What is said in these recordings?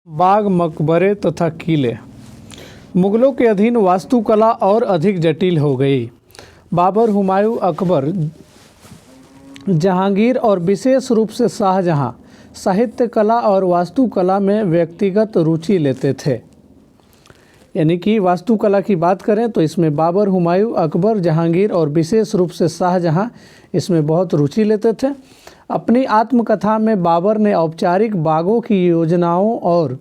बाग, मकबरे तथा किले मुगलों के अधीन वास्तुकला और अधिक जटिल हो गई। बाबर, हुमायूं, अकबर, जहांगीर और विशेष रूप से शाहजहां साहित्य कला और वास्तुकला में व्यक्तिगत रुचि लेते थे। यानी कि वास्तुकला की बात करें तो इसमें बाबर, हुमायूं, अकबर, जहांगीर और विशेष रूप से शाहजहां इसमें बहुत रुचि लेते थे। अपनी आत्मकथा में बाबर ने औपचारिक बागों की योजनाओं और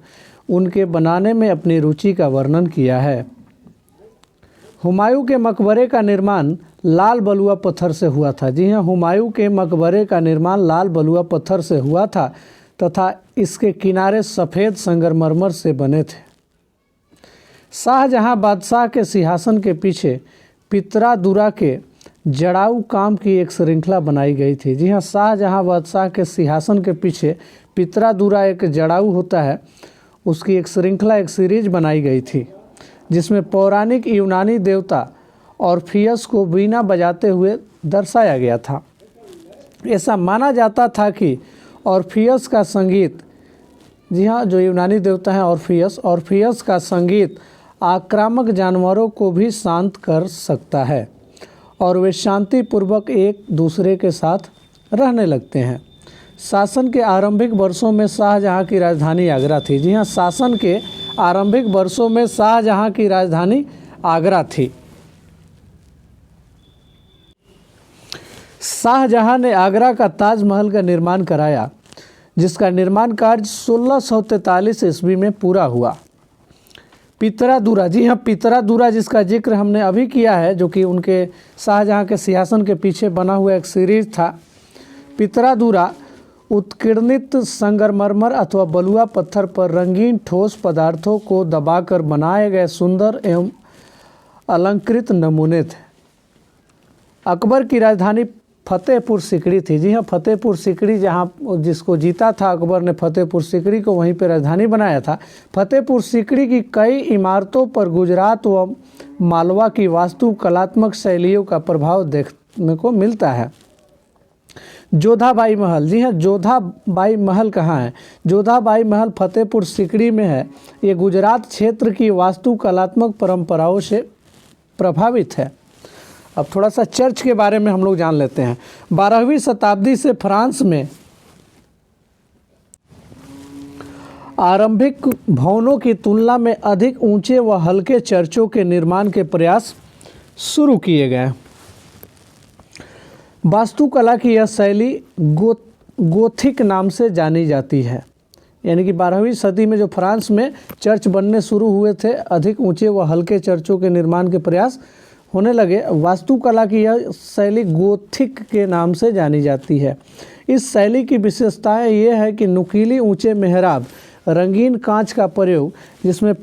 उनके बनाने में अपनी रुचि का वर्णन किया है। हुमायूं के मकबरे का निर्माण लाल बलुआ पत्थर से हुआ था। जी हाँ, हुमायूं के मकबरे का निर्माण लाल बलुआ पत्थर से हुआ था तथा इसके किनारे सफ़ेद संगमरमर से बने थे। शाहजहां बादशाह के सिंहासन के पीछे पितरादुरा के जड़ाऊ काम की एक श्रृंखला बनाई गई थी। जी हाँ, शाहजहां बादशाह के सिंहासन के पीछे पितरादुरा एक जड़ाऊ होता है, उसकी एक श्रृंखला, एक सीरीज बनाई गई थी जिसमें पौराणिक यूनानी देवता ऑर्फियस को वीणा बजाते हुए दर्शाया गया था। ऐसा माना जाता था कि ऑर्फियस का संगीत, जी हाँ, जो यूनानी देवता हैं ऑर्फियस का संगीत आक्रामक जानवरों को भी शांत कर सकता है और वे शांतिपूर्वक एक दूसरे के साथ रहने लगते हैं। शासन के आरंभिक वर्षों में शाहजहां की राजधानी आगरा थी। जी हाँ, शासन के आरंभिक वर्षों में शाहजहां की राजधानी आगरा थी। शाहजहां ने आगरा का ताजमहल का निर्माण कराया, जिसका निर्माण कार्य 1643 ईस्वी में पूरा हुआ। पितरादुरा, जी हाँ, पितरादुरा जिसका जिक्र हमने अभी किया है, जो कि उनके शाहजहां के सिंहासन के पीछे बना हुआ एक सीरीज था। पितरादुरा उत्कीर्णित संगमरमर अथवा बलुआ पत्थर पर रंगीन ठोस पदार्थों को दबाकर बनाए गए सुंदर एवं अलंकृत नमूने थे। अकबर की राजधानी फतेहपुर सिकड़ी थी। जी हाँ, फतेहपुर सिकड़ी, जहाँ जिसको जीता था अकबर ने फतेहपुर सिकड़ी को, वहीं पर राजधानी बनाया था। फतेहपुर सिकड़ी की कई इमारतों पर गुजरात व मालवा की वास्तुकलात्मक शैलियों का प्रभाव देखने को मिलता है। जोधाबाई महल, जी हाँ, जोधाबाई महल कहाँ है? जोधाबाई महल फतेहपुर सिकड़ी में है। ये गुजरात क्षेत्र की वास्तुकलात्मक परंपराओं से प्रभावित है। अब थोड़ा सा चर्च के बारे में हम लोग जान लेते हैं। 12वीं शताब्दी से फ्रांस में आरंभिक भवनों की तुलना में अधिक ऊंचे व हल्के चर्चों के निर्माण के प्रयास शुरू किए गए। वास्तुकला की यह शैली गोथिक नाम से जानी जाती है। यानी कि 12वीं सदी में जो फ्रांस में चर्च बनने शुरू हुए थे, अधिक ऊंचे व हल्के चर्चों के निर्माण के प्रयास होने लगे। वास्तुकला की यह शैली गोथिक के नाम से जानी जाती है। इस शैली की विशेषताएं ये है कि नुकीली ऊंचे मेहराब, रंगीन कांच का प्रयोग, जिसमें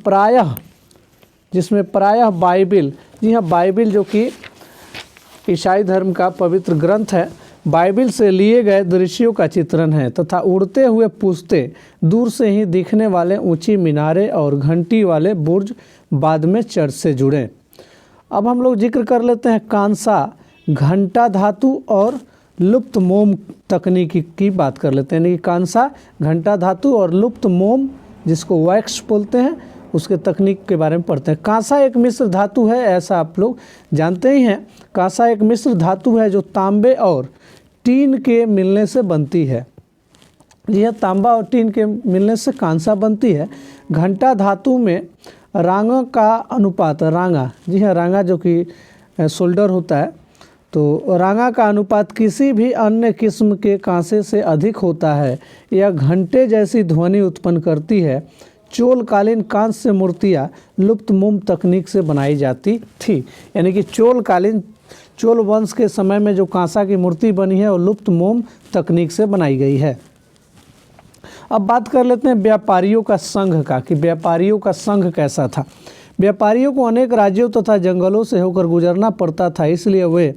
प्रायः बाइबिल, जी हाँ, बाइबिल जो कि ईसाई धर्म का पवित्र ग्रंथ है, बाइबिल से लिए गए दृश्यों का चित्रण है तथा उड़ते हुए पुश्ते, दूर से ही दिखने वाले ऊंची मीनारें और घंटी वाले बुर्ज बाद में चर्च से जुड़े। अब हम लोग जिक्र कर लेते हैं कांसा, घंटा धातु और लुप्त मोम तकनीकी की बात कर लेते हैं। यानी कि कांसा, घंटा धातु और लुप्त मोम, जिसको वैक्स बोलते हैं, उसके तकनीक के बारे में पढ़ते हैं। कांसा एक मिश्र धातु है, ऐसा आप लोग जानते ही हैं। कांसा एक मिश्र धातु है जो तांबे और टीन के मिलने से बनती है। यह तांबा और टीन के मिलने से कांसा बनती है। घंटा धातु में रांगा का अनुपात, रांगा, जी हाँ, रांगा जो कि शोल्डर होता है, तो रांगा का अनुपात किसी भी अन्य किस्म के कांसे से अधिक होता है। यह घंटे जैसी ध्वनि उत्पन्न करती है। चोलकालीन कांस्य मूर्तियाँ लुप्त मोम तकनीक से बनाई जाती थी। यानी कि चोल वंश के समय में जो कांसा की मूर्ति बनी है वो लुप्त मोम तकनीक से बनाई गई है। अब बात कर लेते हैं व्यापारियों का संघ का, कि व्यापारियों का संघ कैसा था। व्यापारियों को अनेक राज्यों तथा जंगलों से होकर गुजरना पड़ता था, इसलिए वे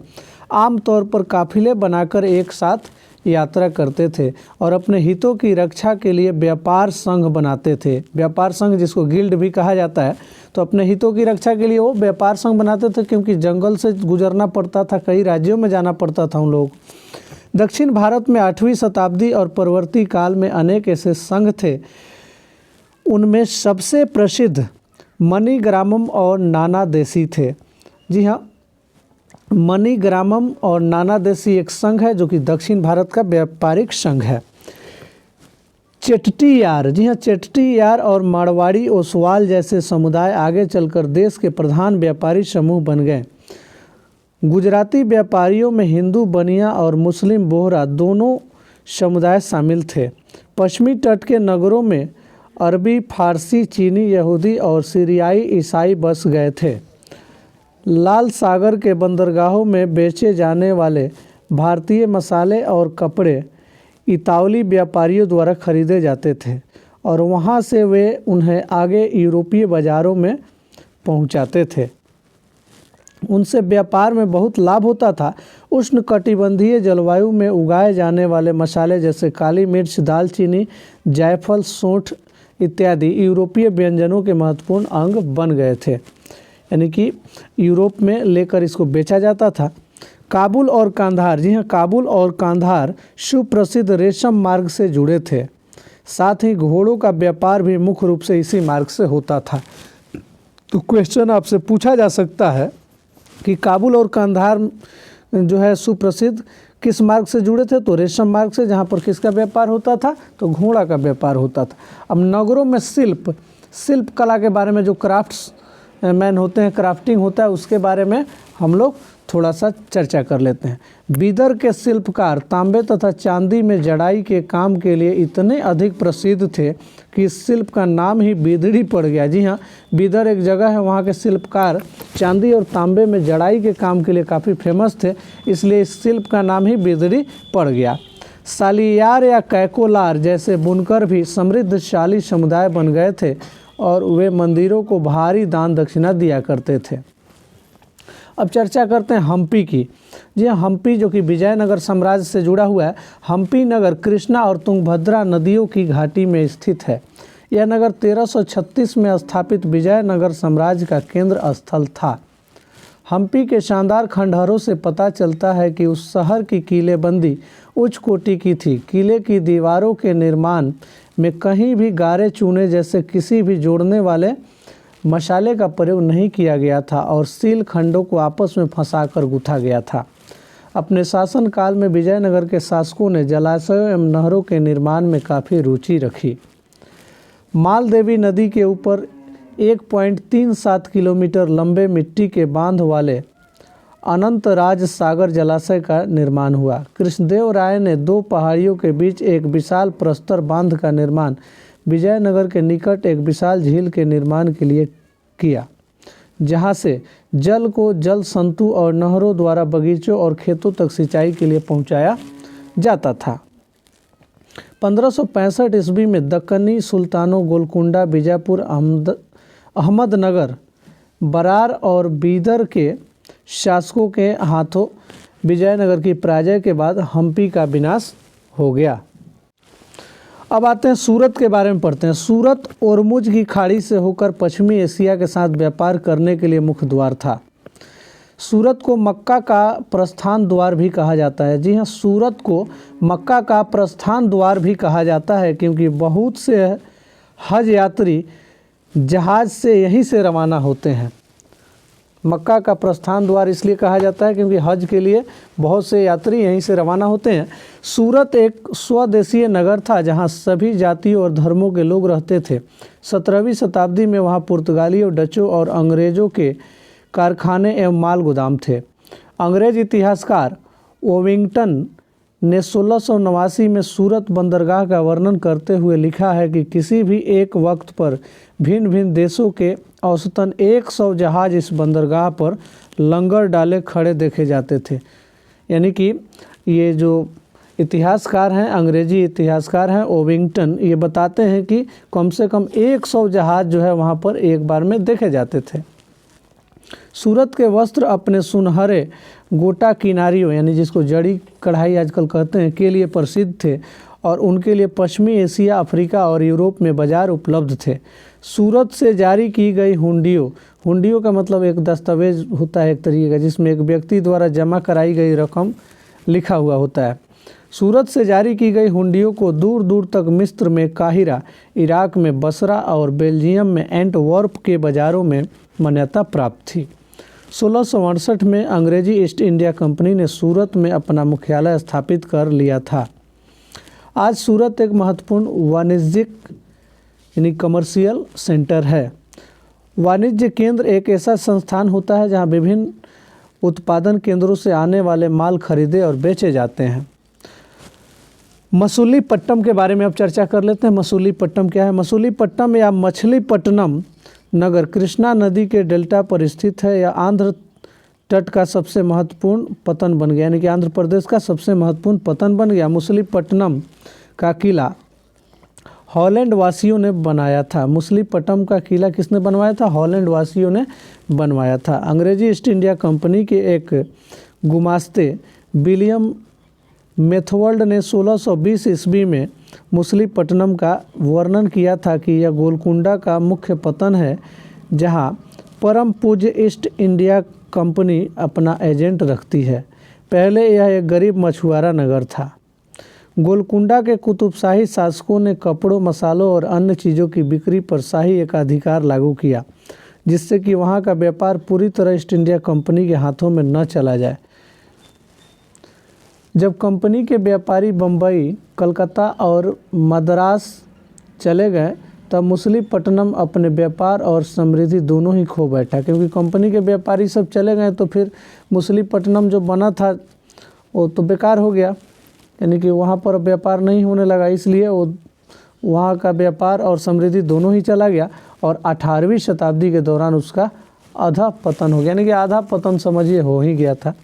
आमतौर पर काफिले बनाकर एक साथ यात्रा करते थे और अपने हितों की रक्षा के लिए व्यापार संघ बनाते थे। व्यापार संघ, जिसको गिल्ड भी कहा जाता है, तो अपने हितों की रक्षा के लिए वो व्यापार संघ बनाते थे, क्योंकि जंगल से गुजरना पड़ता था, कई राज्यों में जाना पड़ता था उन लोग। दक्षिण भारत में 8वीं शताब्दी और परवर्ती काल में अनेक ऐसे संघ थे। उनमें सबसे प्रसिद्ध मणिग्रामम और नाना देशी थे। जी हाँ, मणिग्रामम और नाना देशी एक संघ है जो कि दक्षिण भारत का व्यापारिक संघ है। चेट्टियार, जी हाँ, चेट्टियार और मारवाड़ी ओसवाल जैसे समुदाय आगे चलकर देश के प्रधान व्यापारी समूह बन गए। गुजराती व्यापारियों में हिंदू बनिया और मुस्लिम बोहरा दोनों समुदाय शामिल थे। पश्चिमी तट के नगरों में अरबी, फारसी, चीनी, यहूदी और सीरियाई ईसाई बस गए थे। लाल सागर के बंदरगाहों में बेचे जाने वाले भारतीय मसाले और कपड़े इतावली व्यापारियों द्वारा खरीदे जाते थे और वहां से वे उन्हें आगे यूरोपीय बाज़ारों में पहुंचाते थे। उनसे व्यापार में बहुत लाभ होता था। उष्णकटिबंधीय जलवायु में उगाए जाने वाले मसाले जैसे काली मिर्च, दालचीनी, जायफल, सौंठ इत्यादि यूरोपीय व्यंजनों के महत्वपूर्ण अंग बन गए थे, यानी कि यूरोप में लेकर इसको बेचा जाता था। काबुल और कांधार, जी हाँ, काबुल और कांधार सुप्रसिद्ध रेशम मार्ग से जुड़े थे। साथ ही घोड़ों का व्यापार भी मुख्य रूप से इसी मार्ग से होता था। तो क्वेश्चन आपसे पूछा जा सकता है कि काबुल और कांधार जो है सुप्रसिद्ध किस मार्ग से जुड़े थे? तो रेशम मार्ग से, जहाँ पर किसका व्यापार होता था? तो घोड़ा का व्यापार होता था। अब नगरों में शिल्प कला के बारे में, जो क्राफ्ट्स मैन होते हैं, क्राफ्टिंग होता है, उसके बारे में हम लोग थोड़ा सा चर्चा कर लेते हैं। बीदर के शिल्पकार तांबे तथा चांदी में जड़ाई के काम के लिए इतने अधिक प्रसिद्ध थे कि इस शिल्प का नाम ही बीदड़ी पड़ गया। जी हाँ, बीदर एक जगह है, वहाँ के शिल्पकार चांदी और तांबे में जड़ाई के काम के लिए काफ़ी फेमस थे, इसलिए इस शिल्प का नाम ही बीदड़ी पड़ गया। सालियार या कैकोलार जैसे बुनकर भी समृद्धशाली समुदाय बन गए थे और वे मंदिरों को भारी दान दक्षिणा दिया करते थे। अब चर्चा करते हैं हम्पी की। जी हाँ, हम्पी जो कि विजयनगर साम्राज्य से जुड़ा हुआ है। हम्पी नगर कृष्णा और तुंगभद्रा नदियों की घाटी में स्थित है। यह नगर 1336 में स्थापित विजयनगर साम्राज्य का केंद्र स्थल था। हम्पी के शानदार खंडहरों से पता चलता है कि उस शहर की किलेबंदी उच्च कोटि की थी। किले की दीवारों के निर्माण में कहीं भी गारे चूने जैसे किसी भी जोड़ने वाले मसाले का प्रयोग नहीं किया गया था और सील खंडों को आपस में फंसाकर गूंथा गया था। अपने शासनकाल में विजयनगर के शासकों ने जलाशयों एवं नहरों के निर्माण में काफ़ी रुचि रखी। मालदेवी नदी के ऊपर 1.37 किलोमीटर लंबे मिट्टी के बांध वाले अनंतराज सागर जलाशय का निर्माण हुआ। कृष्णदेव राय ने 2 पहाड़ियों के बीच एक विशाल प्रस्तर बांध का निर्माण विजयनगर के निकट एक विशाल झील के निर्माण के लिए किया, जहां से जल को जल संतु और नहरों द्वारा बगीचों और खेतों तक सिंचाई के लिए पहुंचाया जाता था। 1565 ईस्वी में दक्कनी सुल्तानों गोलकुंडा, बीजापुर, अहमदनगर, बरार और बीदर के शासकों के हाथों विजयनगर की पराजय के बाद हम्पी का विनाश हो गया। अब आते हैं सूरत के बारे में पढ़ते हैं। सूरत ओरमुज की खाड़ी से होकर पश्चिमी एशिया के साथ व्यापार करने के लिए मुख्य द्वार था। सूरत को मक्का का प्रस्थान द्वार भी कहा जाता है। जी हाँ, सूरत को मक्का का प्रस्थान द्वार भी कहा जाता है क्योंकि बहुत से हज यात्री जहाज़ से यहीं से रवाना होते हैं। मक्का का प्रस्थान द्वार इसलिए कहा जाता है क्योंकि हज के लिए बहुत से यात्री यहीं से रवाना होते हैं। सूरत एक स्वदेशीय नगर था जहां सभी जातियों और धर्मों के लोग रहते थे। 17वीं शताब्दी में वहां पुर्तगालियों, डचों और अंग्रेज़ों के कारखाने एवं माल गोदाम थे। अंग्रेज इतिहासकार ओविंगटन ने 1689 में सूरत बंदरगाह का वर्णन करते हुए लिखा है कि किसी भी एक वक्त पर भिन्न भिन्न देशों के औसतन 100 जहाज इस बंदरगाह पर लंगर डाले खड़े देखे जाते थे। यानी कि ये जो इतिहासकार हैं, अंग्रेजी इतिहासकार हैं ओविंगटन, ये बताते हैं कि कम से कम 100 जहाज जो है वहाँ पर एक बार में देखे जाते थे। सूरत के वस्त्र अपने सुनहरे गोटा किनारियों, यानी जिसको जड़ी कढ़ाई आजकल कहते हैं, के लिए प्रसिद्ध थे और उनके लिए पश्चिमी एशिया, अफ्रीका और यूरोप में बाज़ार उपलब्ध थे। सूरत से जारी की गई हुंडियों का मतलब एक दस्तावेज होता है एक तरीके का, जिसमें एक व्यक्ति द्वारा जमा कराई गई रकम लिखा हुआ होता है। सूरत से जारी की गई हुंडियों को दूर दूर तक मिस्र में काहिरा, इराक में बसरा और बेल्जियम में एंटवर्प के बाज़ारों में मान्यता प्राप्त थी। 1668 में अंग्रेजी ईस्ट इंडिया कंपनी ने सूरत में अपना मुख्यालय स्थापित कर लिया था। आज सूरत एक महत्वपूर्ण वाणिज्यिक यानी कमर्शियल सेंटर है। वाणिज्य केंद्र एक ऐसा संस्थान होता है जहां विभिन्न उत्पादन केंद्रों से आने वाले माल खरीदे और बेचे जाते हैं। मसूलीपट्टनम के बारे में अब चर्चा कर लेते हैं। मसूलीपट्टनम क्या है? मसूलीपट्टनम या मछलीपट्टनम नगर कृष्णा नदी के डेल्टा पर स्थित है। यह आंध्र तट का सबसे महत्वपूर्ण पतन बन गया, यानी कि आंध्र प्रदेश का सबसे महत्वपूर्ण पतन बन गया। मसूलीपट्टनम का किला हॉलैंड वासियों ने बनाया था। मसूलीपट्टनम का किला किसने बनवाया था? हॉलैंड वासियों ने बनवाया था। अंग्रेजी ईस्ट इंडिया कंपनी के एक गुमास्ते विलियम मेथवर्ल्ड ने 1620 ईस्वी में मसूलीपट्टनम का वर्णन किया था कि यह गोलकुंडा का मुख्य पतन है, जहां परम पूज्य ईस्ट इंडिया कंपनी अपना एजेंट रखती है। पहले यह एक गरीब मछुआरा नगर था। गोलकुंडा के कुतुबशाही शासकों ने कपड़ों, मसालों और अन्य चीज़ों की बिक्री पर शाही एकाधिकार लागू किया, जिससे कि वहां का व्यापार पूरी तरह ईस्ट इंडिया कंपनी के हाथों में न चला जाए। जब कंपनी के व्यापारी बम्बई, कलकत्ता और मद्रास चले गए तब मसूलीपट्टनम अपने व्यापार और समृद्धि दोनों ही खो बैठा, क्योंकि कंपनी के व्यापारी सब चले गए तो फिर मसूलीपट्टनम जो बना था वो तो बेकार हो गया, यानी कि वहाँ पर व्यापार नहीं होने लगा, इसलिए वो वहाँ का व्यापार और समृद्धि दोनों ही चला गया और 18वीं शताब्दी के दौरान उसका आधा पतन हो गया, यानी कि आधा पतन समझिए हो ही गया था।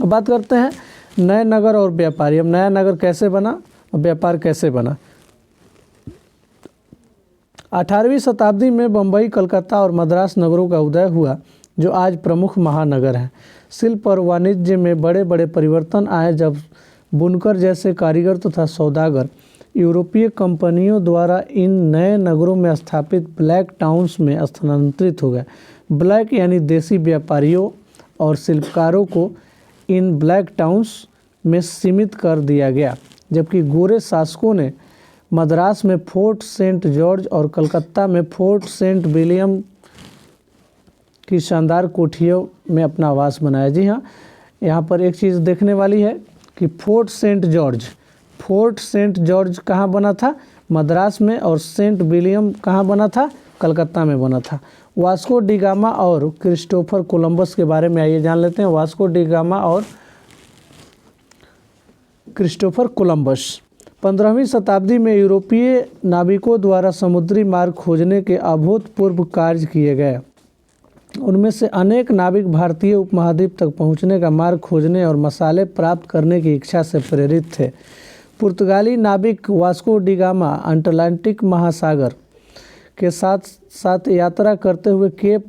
अब बात करते हैं नए नगर और व्यापारी। अब नया नगर कैसे बना और व्यापार कैसे बना? 18वीं शताब्दी में बम्बई, कलकत्ता और मद्रास नगरों का उदय हुआ, जो आज प्रमुख महानगर हैं। शिल्प और वाणिज्य में बड़े बड़े परिवर्तन आए जब बुनकर जैसे कारीगर तथा सौदागर यूरोपीय कंपनियों द्वारा इन नए नगरों में स्थापित ब्लैक टाउन्स में स्थानांतरित हो गए। ब्लैक यानी देसी व्यापारियों और शिल्पकारों को इन ब्लैक टाउन्स में सीमित कर दिया गया, जबकि गोरे शासकों ने मद्रास में फोर्ट सेंट जॉर्ज और कलकत्ता में फोर्ट सेंट विलियम की शानदार कोठियों में अपना आवास बनाया। जी हाँ, यहाँ पर एक चीज़ देखने वाली है कि फोर्ट सेंट जॉर्ज कहाँ बना था? मद्रास में। और सेंट विलियम कहाँ बना था? कलकत्ता में बना था। वास्को डी गामा और क्रिस्टोफर कोलंबस के बारे में आइए जान लेते हैं। वास्को डी गामा और क्रिस्टोफर कोलंबस 15वीं शताब्दी में यूरोपीय नाविकों द्वारा समुद्री मार्ग खोजने के अभूतपूर्व कार्य किए गए। उनमें से अनेक नाविक भारतीय उपमहाद्वीप तक पहुंचने का मार्ग खोजने और मसाले प्राप्त करने की इच्छा से प्रेरित थे। पुर्तगाली नाविक वास्को डी गामा अटलांटिक महासागर के साथ साथ यात्रा करते हुए केप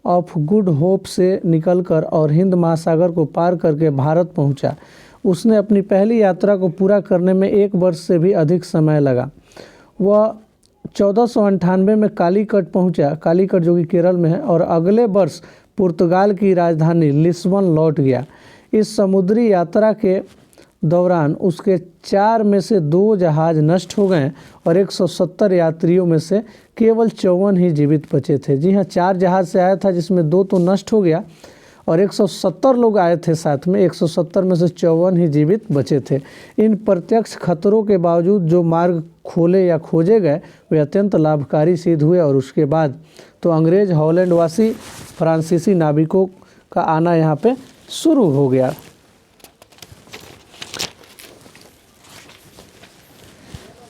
ऑफ गुड होप से निकलकर और हिंद महासागर को पार करके भारत पहुंचा। उसने अपनी पहली यात्रा को पूरा करने में 1 वर्ष से भी अधिक समय लगा। वह 1498 में कालीकट पहुंचा, कालीकट जो कि केरल में है, और अगले वर्ष पुर्तगाल की राजधानी लिस्बन लौट गया। इस समुद्री यात्रा के दौरान उसके 4 में से 2 जहाज नष्ट हो गए और 170 यात्रियों में से केवल 54 ही जीवित बचे थे। जी हाँ, 4 जहाज से आया था जिसमें 2 तो नष्ट हो गया और 170 लोग आए थे साथ में, 170 में से 54 ही जीवित बचे थे। इन प्रत्यक्ष खतरों के बावजूद जो मार्ग खोले या खोजे गए वे अत्यंत लाभकारी सिद्ध हुए और उसके बाद तो अंग्रेज, हॉलैंड वासी, फ्रांसीसी नाविकों का आना यहाँ पे शुरू हो गया।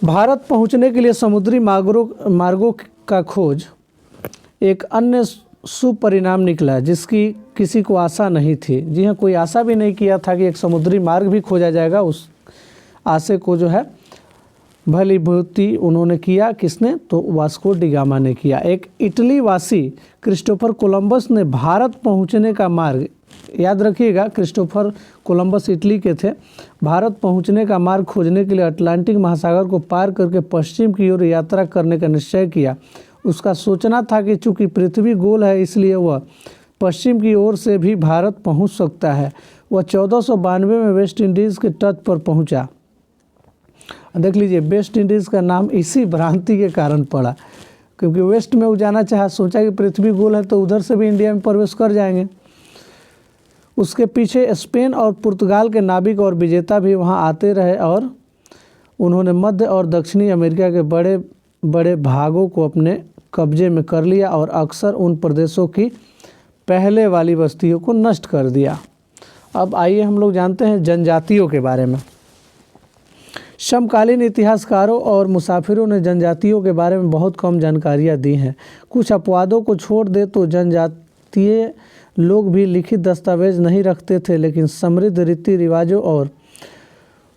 भारत पहुंचने के लिए समुद्री मार्गों का खोज एक अन्य सुपरिणाम निकला जिसकी किसी को आशा नहीं थी। जी हाँ, कोई आशा भी नहीं किया था कि एक समुद्री मार्ग भी खोजा जाएगा। उस आशे को जो है भलीभूति उन्होंने किया। किसने? तो वास्को डी गामा ने किया। एक इटली वासी क्रिस्टोफर कोलंबस ने भारत पहुंचने का मार्ग, याद रखिएगा क्रिस्टोफर कोलंबस इटली के थे, भारत पहुंचने का मार्ग खोजने के लिए अटलांटिक महासागर को पार करके पश्चिम की ओर यात्रा करने का निश्चय किया। उसका सोचना था कि चूंकि पृथ्वी गोल है इसलिए वह पश्चिम की ओर से भी भारत पहुंच सकता है। वह 1492 में वेस्ट इंडीज़ के तट पर पहुंचा। देख लीजिए, वेस्ट इंडीज़ का नाम इसी भ्रांति के कारण पड़ा, क्योंकि वेस्ट में वो जाना चाहा, सोचा कि पृथ्वी गोल है तो उधर से भी इंडिया में प्रवेश कर जाएंगे। उसके पीछे स्पेन और पुर्तगाल के नाविक और विजेता भी वहां आते रहे और उन्होंने मध्य और दक्षिणी अमेरिका के बड़े बड़े भागों को अपने कब्जे में कर लिया और अक्सर उन प्रदेशों की पहले वाली बस्तियों को नष्ट कर दिया। अब आइए हम लोग जानते हैं जनजातियों के बारे में। समकालीन इतिहासकारों और मुसाफिरों ने जनजातियों के बारे में बहुत कम जानकारियाँ दी हैं। कुछ अपवादों को छोड़ दे तो जनजातीय लोग भी लिखित दस्तावेज नहीं रखते थे, लेकिन समृद्ध रीति रिवाजों और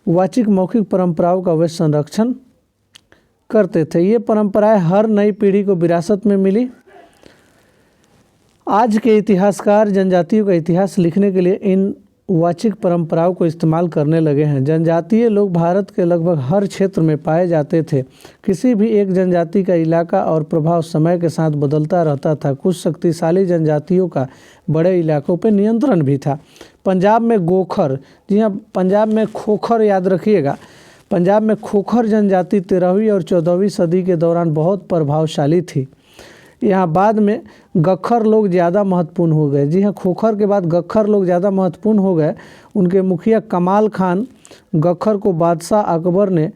वाचिक मौखिक परंपराओं का वे संरक्षण करते थे। ये परंपराएं हर नई पीढ़ी को विरासत में मिली। आज के इतिहासकार जनजातियों का इतिहास लिखने के लिए इन वाचिक परंपराओं को इस्तेमाल करने लगे हैं। जनजातीय लोग भारत के लगभग हर क्षेत्र में पाए जाते थे। किसी भी एक जनजाति का इलाका और प्रभाव समय के साथ बदलता रहता था। कुछ शक्तिशाली जनजातियों का बड़े इलाकों पर नियंत्रण भी था। पंजाब में गोखर, जी हाँ, पंजाब में खोखर, याद रखिएगा, पंजाब में खोखर जनजाति 13वीं और 14वीं सदी के दौरान बहुत प्रभावशाली थी। यहाँ बाद में गख्खर लोग ज़्यादा महत्वपूर्ण हो गए। जी हाँ, खोखर के बाद गख्खर लोग ज़्यादा महत्वपूर्ण हो गए। उनके मुखिया कमाल खान गख्खर को बादशाह अकबर ने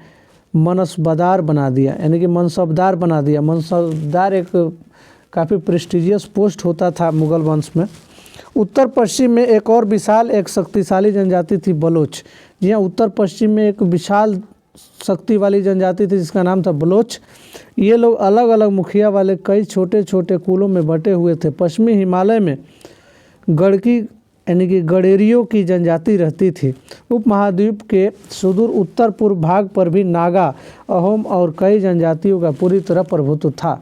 मनसबदार बना दिया, यानी कि मनसबदार बना दिया। मनसबदार एक काफ़ी प्रेस्टिजियस पोस्ट होता था मुग़ल वंश में। उत्तर पश्चिम में एक और विशाल, एक शक्तिशाली जनजाति थी बलोच। जी हाँ, उत्तर पश्चिम में एक विशाल शक्ति वाली जनजाति थी जिसका नाम था बलोच। ये लोग अलग अलग मुखिया वाले कई छोटे छोटे कुलों में बटे हुए थे। पश्चिमी हिमालय में गड़की यानी कि गडेरियों की जनजाति रहती थी। उपमहाद्वीप के सुदूर उत्तर पूर्व भाग पर भी नागा, अहोम और कई जनजातियों का पूरी तरह प्रभुत्व था।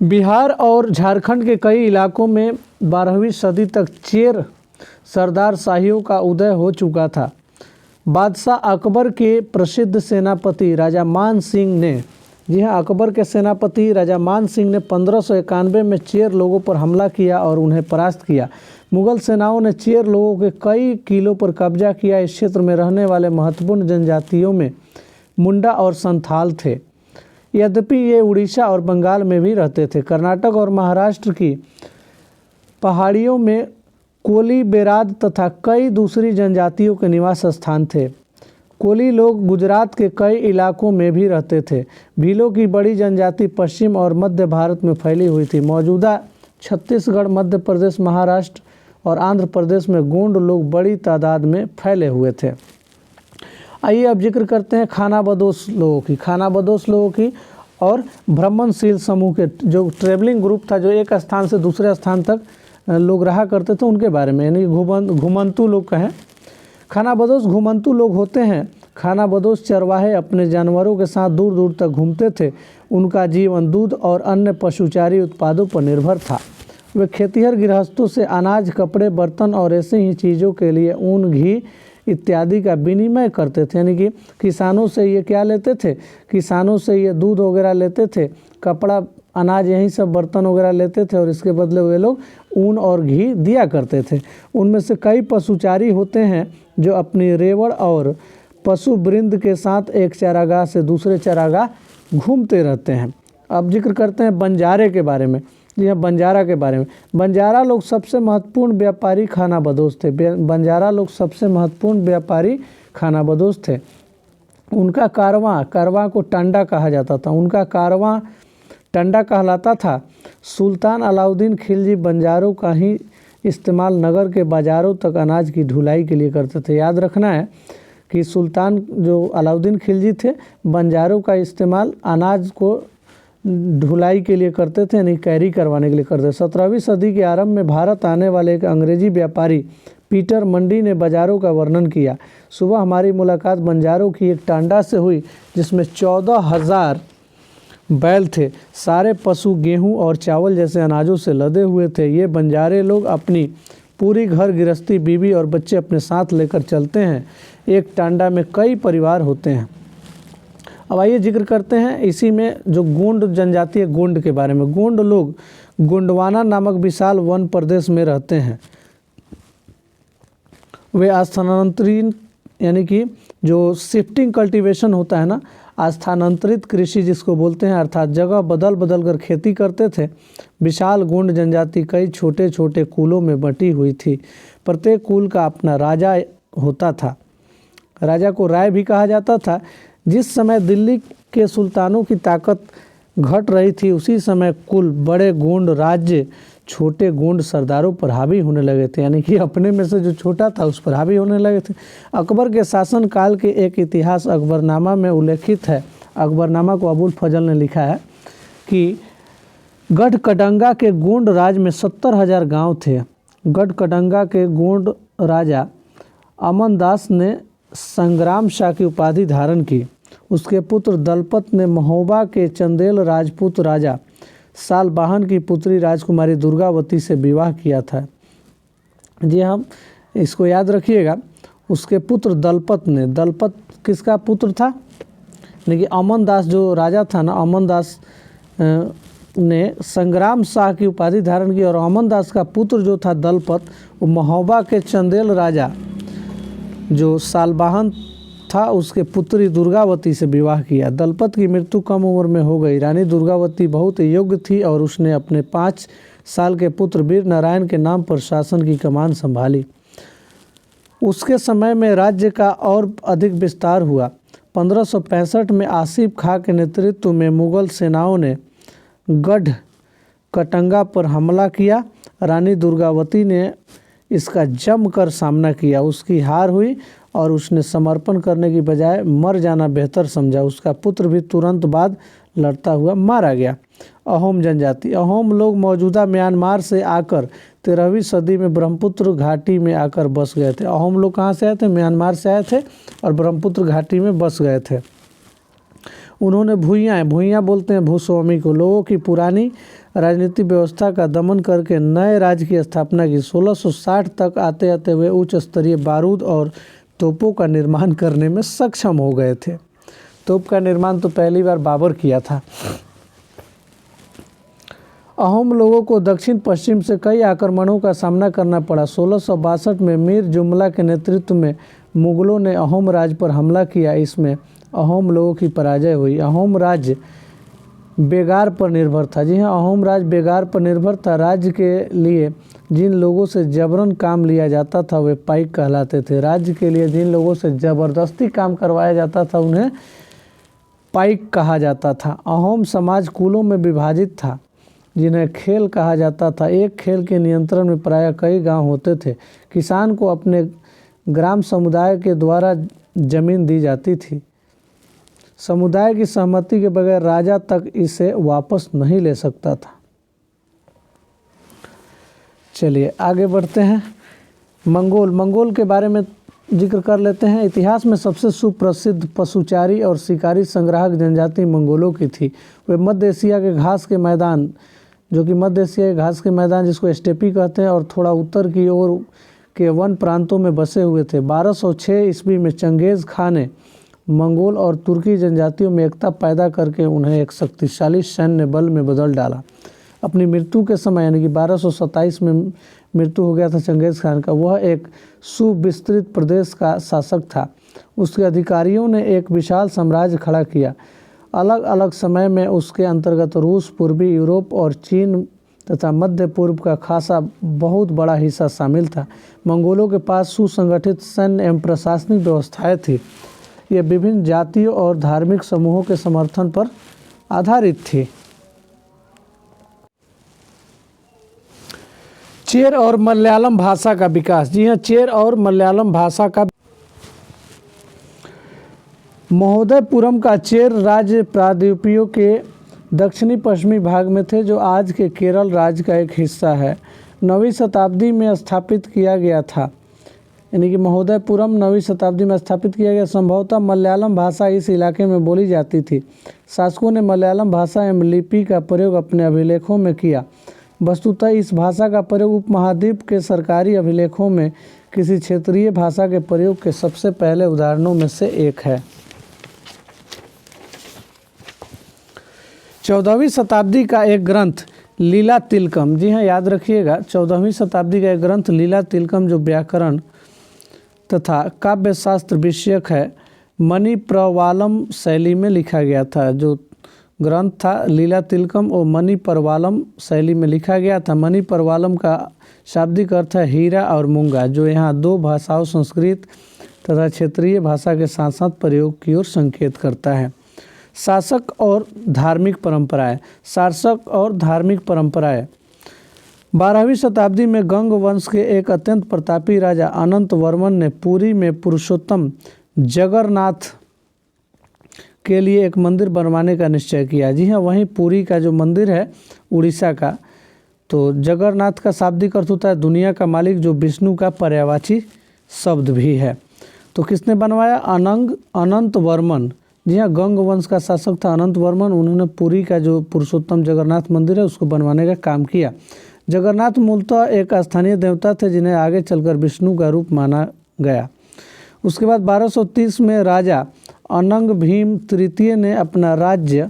बिहार और झारखंड के कई इलाकों में 12वीं सदी तक चेर सरदार शाहियों का उदय हो चुका था। बादशाह अकबर के प्रसिद्ध सेनापति राजा मान सिंह ने, जी हाँ, अकबर के सेनापति राजा मान सिंह ने 1591 में चेर लोगों पर हमला किया और उन्हें परास्त किया। मुगल सेनाओं ने चेर लोगों के कई किलों पर कब्जा किया। इस क्षेत्र में रहने वाले महत्वपूर्ण जनजातियों में मुंडा और संथाल थे। यद्यपि ये उड़ीसा और बंगाल में भी रहते थे। कर्नाटक और महाराष्ट्र की पहाड़ियों में कोली, बेराद तथा कई दूसरी जनजातियों के निवास स्थान थे। कोली लोग गुजरात के कई इलाकों में भी रहते थे। भीलों की बड़ी जनजाति पश्चिम और मध्य भारत में फैली हुई थी। मौजूदा छत्तीसगढ़, मध्य प्रदेश, महाराष्ट्र और आंध्र प्रदेश में गोंड लोग बड़ी तादाद में फैले हुए थे। आइए अब जिक्र करते हैं खानाबदोश लोगों की। खानाबदोश लोगों की और भ्रमणशील समूह के, जो ट्रेवलिंग ग्रुप था, जो एक स्थान से दूसरे स्थान तक लोग रहा करते थे, उनके बारे में, यानी घुमंतू लोग कहें। खानाबदोश घुमंतू लोग होते हैं। खानाबदोश चरवाहे अपने जानवरों के साथ दूर दूर तक घूमते थे। उनका जीवन दूध और अन्य पशुचारी उत्पादों पर निर्भर था। वे खेतिहर गृहस्थों से अनाज, कपड़े, बर्तन और ऐसी ही चीज़ों के लिए ऊन, घी इत्यादि का विनिमय करते थे। यानी कि किसानों से ये क्या लेते थे, किसानों से ये दूध वगैरह लेते थे, कपड़ा, अनाज, यही सब बर्तन वगैरह लेते थे और इसके बदले वे लोग ऊन और घी दिया करते थे। उनमें से कई पशुचारी होते हैं जो अपनी रेवड़ और पशु वृंद के साथ एक चारागाह से दूसरे चारागाह घूमते रहते हैं। अब जिक्र करते हैं बंजारे के बारे में। जी हाँ, बंजारा के बारे में। बंजारा लोग सबसे महत्वपूर्ण व्यापारी खानाबदोश थे। बंजारा लोग सबसे महत्वपूर्ण व्यापारी खानाबदोश थे। उनका कारवां को टंडा कहा जाता था। उनका कारवां टंडा कहलाता था। सुल्तान अलाउद्दीन खिलजी बंजारों का ही इस्तेमाल नगर के बाज़ारों तक अनाज की ढुलाई के लिए करते थे। याद रखना है कि सुल्तान जो अलाउद्दीन खिलजी थे, बंजारों का इस्तेमाल अनाज को ढुलाई के लिए करते थे, यानी कैरी करवाने के लिए करते थे। 17वीं सदी के आरंभ में भारत आने वाले एक अंग्रेजी व्यापारी पीटर मंडी ने बाज़ारों का वर्णन किया। सुबह हमारी मुलाकात बंजारों की एक टांडा से हुई जिसमें 14,000 बैल थे। सारे पशु गेहूं और चावल जैसे अनाजों से लदे हुए थे। ये बंजारे लोग अपनी पूरी घर गृहस्थी, बीवी और बच्चे अपने साथ लेकर चलते हैं। एक टांडा में कई परिवार होते हैं। अब आइए जिक्र करते हैं इसी में जो गोंड जनजाति है, गोंड के बारे में। गोंड लोग गोंडवाना नामक विशाल वन प्रदेश में रहते हैं। वे स्थानांतरित यानी कि जो शिफ्टिंग कल्टीवेशन होता है ना, स्थानांतरित कृषि जिसको बोलते हैं, अर्थात जगह बदल बदल कर खेती करते थे। विशाल गोंड जनजाति कई छोटे छोटे कुलों में बटी हुई थी। प्रत्येक कुल का अपना राजा होता था। राजा को राय भी कहा जाता था। जिस समय दिल्ली के सुल्तानों की ताकत घट रही थी, उसी समय कुल बड़े गोंड राज्य छोटे गोंड सरदारों पर हावी होने लगे थे, यानी कि अपने में से जो छोटा था उस पर हावी होने लगे थे। अकबर के शासन काल के एक इतिहास अकबरनामा में उल्लेखित है। अकबरनामा को अबुल फजल ने लिखा है कि गढ़कडंगा के गोंड राज में 70,000 गांव थे। गढ़कडंगा के गोंड राजा अमनदास ने संग्राम शाह की उपाधि धारण की। उसके पुत्र दलपत ने महोबा के चंदेल राजपूत राजा सालबाहन की पुत्री राजकुमारी दुर्गावती से विवाह किया था। जी हम इसको याद रखिएगा। उसके पुत्र दलपत ने, दलपत किसका पुत्र था? लेकिन अमनदास जो राजा था ना, अमनदास ने संग्राम शाह की उपाधि धारण की, और अमनदास का पुत्र जो था दलपत, वो महोबा के चंदेल राजा जो सालबाहन था उसके पुत्री दुर्गावती से विवाह किया। दलपत की मृत्यु कम उम्र में हो गई। रानी दुर्गावती बहुत योग्य थी और उसने अपने 5 साल के पुत्र वीर नारायण के नाम पर शासन की कमान संभाली। उसके समय में राज्य का और अधिक विस्तार हुआ। 1565 में आसिफ खां के नेतृत्व में मुगल सेनाओं ने गढ़कडंगा पर हमला किया। रानी दुर्गावती ने इसका जमकर सामना किया। उसकी हार हुई और उसने समर्पण करने की बजाय मर जाना बेहतर समझा। उसका पुत्र भी तुरंत बाद लड़ता हुआ मारा गया। अहोम जनजाति। अहोम लोग मौजूदा म्यांमार से आकर 13वीं सदी में ब्रह्मपुत्र घाटी में आकर बस गए थे। अहोम लोग कहाँ से आए थे? म्यांमार से आए थे और ब्रह्मपुत्र घाटी में बस गए थे। उन्होंने भूइयाँ बोलते हैं भूस्वामी को, लोगों की पुरानी राजनीतिक व्यवस्था का दमन करके नए राज्य की स्थापना की। 1660 तक आते आते वे उच्च स्तरीय बारूद और तोपों का निर्माण करने में सक्षम हो गए थे। तोप का निर्माण तो पहली बार बाबर किया था। अहोम लोगों को दक्षिण पश्चिम से कई आक्रमणों का सामना करना पड़ा। 1662 में मीर जुमला के नेतृत्व में मुगलों ने अहोम राज्य पर हमला किया। इसमें अहोम लोगों की पराजय हुई। अहोम राज्य बेगार पर निर्भर था। जी हाँ, अहोम राज्य बेगार पर निर्भर था। राज्य के लिए जिन लोगों से जबरन काम लिया जाता था वे पाइक कहलाते थे। राज्य के लिए जिन लोगों से ज़बरदस्ती काम करवाया जाता था उन्हें पाइक कहा जाता था। अहोम समाज कुलों में विभाजित था जिन्हें खेल कहा जाता था। एक खेल के नियंत्रण में प्रायः कई गांव होते थे। किसान को अपने ग्राम समुदाय के द्वारा जमीन दी जाती थी। समुदाय की सहमति के बगैर राजा तक इसे वापस नहीं ले सकता था। चलिए आगे बढ़ते हैं। मंगोल के बारे में जिक्र कर लेते हैं। इतिहास में सबसे सुप्रसिद्ध पशुचारी और शिकारी संग्राहक जनजाति मंगोलों की थी। वे मध्य एशिया के घास के मैदान, जो कि मध्य एशिया के घास के मैदान जिसको स्टेपी कहते हैं, और थोड़ा उत्तर की ओर के वन प्रांतों में बसे हुए थे। 1206 ईस्वी में चंगेज़ खां ने मंगोल और तुर्की जनजातियों में एकता पैदा करके उन्हें एक शक्तिशाली सैन्य बल में बदल डाला। अपनी मृत्यु के समय यानी कि 1227 में मृत्यु हो गया था चंगेज़ खान का। वह एक सुविस्तृत प्रदेश का शासक था। उसके अधिकारियों ने एक विशाल साम्राज्य खड़ा किया। अलग अलग समय में उसके अंतर्गत रूस, पूर्वी यूरोप और चीन तथा मध्य पूर्व का खासा बहुत बड़ा हिस्सा शामिल था। मंगोलों के पास सुसंगठित सैन्य एवं प्रशासनिक व्यवस्थाएं थी। ये विभिन्न जातियों और धार्मिक समूहों के समर्थन पर आधारित थी। चेर और मलयालम भाषा का विकास। जी हाँ, चेर और मलयालम भाषा का महोदयपुरम का चेर राज्य प्रायद्वीपीय के दक्षिणी पश्चिमी भाग में थे, जो आज के केरल राज्य का एक हिस्सा है। 9वीं शताब्दी में स्थापित किया गया था, यानी कि महोदयपुरम 9वीं शताब्दी में स्थापित किया गया। संभवतः मलयालम भाषा इस इलाके में बोली जाती थी। शासकों ने मलयालम भाषा एवं लिपि का प्रयोग अपने अभिलेखों में किया। वस्तुतः इस भाषा का प्रयोग उपमहाद्वीप के सरकारी अभिलेखों में किसी क्षेत्रीय भाषा के प्रयोग के सबसे पहले उदाहरणों में से एक है। 14वीं शताब्दी का एक ग्रंथ लीला तिलकम, जी हाँ याद रखिएगा, 14वीं शताब्दी का एक ग्रंथ लीला तिलकम जो व्याकरण तथा काव्यशास्त्र विषयक है, मणिप्रवालम शैली में लिखा गया था। जो ग्रंथ था लीला तिलकम और मणिप्रवालम शैली में लिखा गया था। मणिप्रवालम का शाब्दिक अर्थ है हीरा और मूंगा, जो यहाँ दो भाषाओं संस्कृत तथा क्षेत्रीय भाषा के साथ साथ प्रयोग की ओर संकेत करता है। शासक और धार्मिक परंपराएं। शासक और धार्मिक परंपराएं 12वीं शताब्दी में गंग वंश के एक अत्यंत प्रतापी राजा अनंत वर्मन ने पुरी में पुरुषोत्तम जगन्नाथ के लिए एक मंदिर बनवाने का निश्चय किया। जी हाँ, वहीं पुरी का जो मंदिर है उड़ीसा का, तो जगन्नाथ का शाब्दिक अर्थ होता है दुनिया का मालिक, जो विष्णु का पर्यायवाची शब्द भी है। तो किसने बनवाया? अनंत वर्मन। जी हाँ, गंग वंश का शासक था अनंत वर्मन। उन्होंने पुरी का जो पुरुषोत्तम जगन्नाथ मंदिर है उसको बनवाने का काम किया। जगन्नाथ मूलतः एक स्थानीय देवता थे जिन्हें आगे चलकर विष्णु का रूप माना गया। उसके बाद 1230 में राजा अनंग भीम तृतीय ने अपना राज्य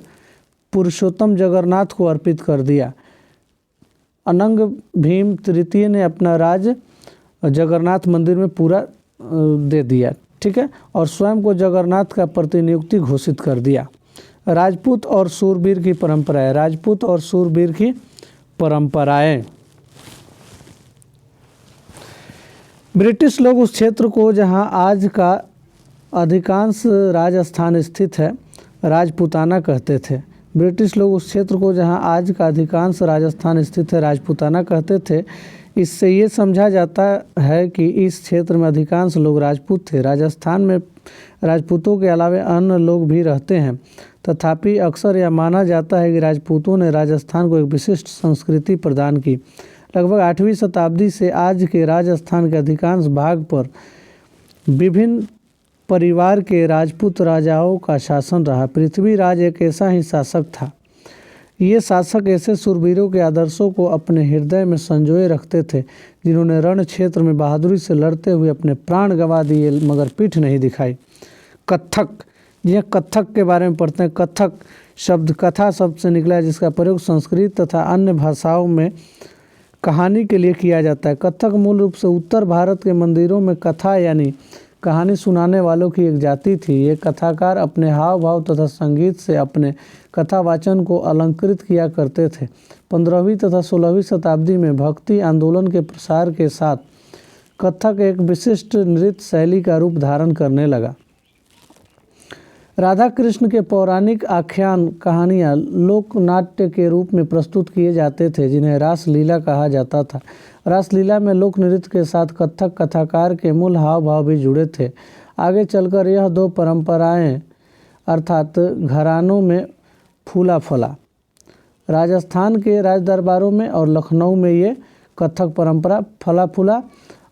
पुरुषोत्तम जगन्नाथ को अर्पित कर दिया। अनंग भीम तृतीय ने अपना राज्य जगन्नाथ मंदिर में पूरा दे दिया, ठीक है, और स्वयं को जगन्नाथ का प्रतिनियुक्ति घोषित कर दिया। राजपूत और शूरवीर की परंपराएं। राजपूत और शूरवीर की परंपराएं। ब्रिटिश लोग उस क्षेत्र को जहां आज का अधिकांश राजस्थान स्थित है राजपूताना कहते थे। ब्रिटिश लोग उस क्षेत्र को जहां आज का अधिकांश राजस्थान स्थित है राजपूताना कहते थे। इससे ये समझा जाता है कि इस क्षेत्र में अधिकांश लोग राजपूत थे। राजस्थान में राजपूतों के अलावा अन्य लोग भी रहते हैं, तथापि अक्सर यह माना जाता है कि राजपूतों ने राजस्थान को एक विशिष्ट संस्कृति प्रदान की। लगभग 8वीं शताब्दी से आज के राजस्थान के अधिकांश भाग पर विभिन्न परिवार के राजपूत राजाओं का शासन रहा। पृथ्वीराज एक ऐसा ही शासक था। ये शासक ऐसे शूरवीरों के आदर्शों को अपने हृदय में संजोए रखते थे जिन्होंने रण क्षेत्र में बहादुरी से लड़ते हुए अपने प्राण गंवा दिए मगर पीठ नहीं दिखाई। कत्थक, यह कत्थक के बारे में पढ़ते हैं। कत्थक शब्द कथा शब्द से निकला है, जिसका प्रयोग संस्कृत तथा अन्य भाषाओं में कहानी के लिए किया जाता है। कत्थक मूल रूप से उत्तर भारत के मंदिरों में कथा यानी कहानी सुनाने वालों की एक जाति थी। ये कथाकार अपने हाव भाव तथा संगीत से अपने कथावाचन को अलंकृत किया करते थे। 15वीं तथा 16वीं शताब्दी में भक्ति आंदोलन के प्रसार के साथ कथक एक विशिष्ट नृत्य शैली का रूप धारण करने लगा। राधा कृष्ण के पौराणिक आख्यान कहानियाँ लोक नाट्य के रूप में प्रस्तुत किए जाते थे, जिन्हें रासलीला कहा जाता था। रासलीला में लोक नृत्य के साथ कथक कथाकार के मूल हाव भाव भी जुड़े थे। आगे चलकर यह दो परंपराएं अर्थात घरानों में फूला फला। राजस्थान के राजदरबारों में और लखनऊ में ये कथक परंपरा फला फूला।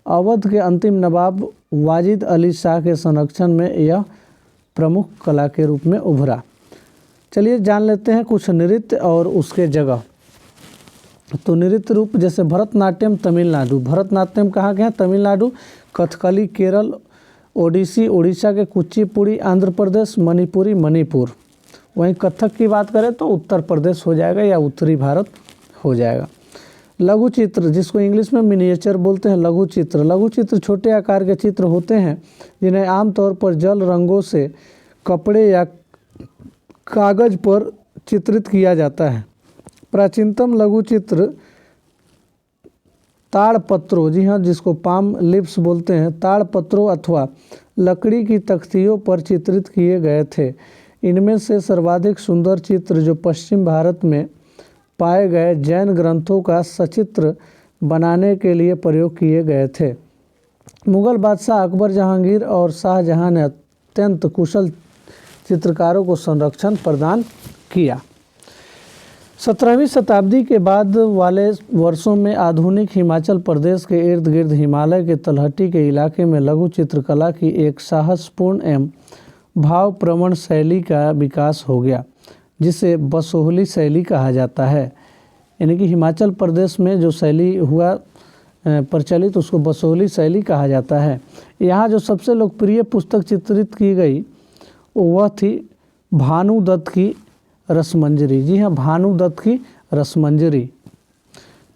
अवध के अंतिम नवाब वाजिद अली शाह के संरक्षण में यह प्रमुख कला के रूप में उभरा। चलिए जान लेते हैं कुछ नृत्य और उसके जगह। तो नृत्य रूप जैसे भरतनाट्यम तमिलनाडु। भरतनाट्यम कहाँ के हैं? तमिलनाडु। कथकली केरल, ओडिसी उड़ीसा के, कुचिपुड़ी आंध्र प्रदेश, मणिपुरी मणिपुर। वहीं कथक की बात करें तो उत्तर प्रदेश हो जाएगा या उत्तरी भारत हो जाएगा। लघु चित्र, जिसको इंग्लिश में मिनिएचर बोलते हैं। लघु चित्र, लघु चित्र छोटे आकार के चित्र होते हैं जिन्हें आमतौर पर जल रंगों से कपड़े या कागज पर चित्रित किया जाता है। प्राचीनतम लघु चित्र ताड़पत्रों, जी हाँ, जिसको पाम लिप्स बोलते हैं, ताड़पत्रों अथवा लकड़ी की तख्तियों पर चित्रित किए गए थे। इनमें से सर्वाधिक सुंदर चित्र जो पश्चिम भारत में पाए गए जैन ग्रंथों का सचित्र बनाने के लिए प्रयोग किए गए थे। मुगल बादशाह अकबर, जहांगीर और शाहजहां ने अत्यंत कुशल चित्रकारों को संरक्षण प्रदान किया। 17वीं शताब्दी के बाद वाले वर्षों में आधुनिक हिमाचल प्रदेश के इर्द गिर्द हिमालय के तलहटी के इलाके में लघु चित्रकला की एक साहसपूर्ण एवं भावप्रवण शैली का विकास हो गया, जिसे बसोहली शैली कहा जाता है। यानी कि हिमाचल प्रदेश में जो शैली हुआ प्रचलित उसको बसोहली शैली कहा जाता है। यहाँ जो सबसे लोकप्रिय पुस्तक चित्रित की गई वह थी भानु दत्त की रसमंजरी। जी हाँ, भानुदत्त की रसमंजरी।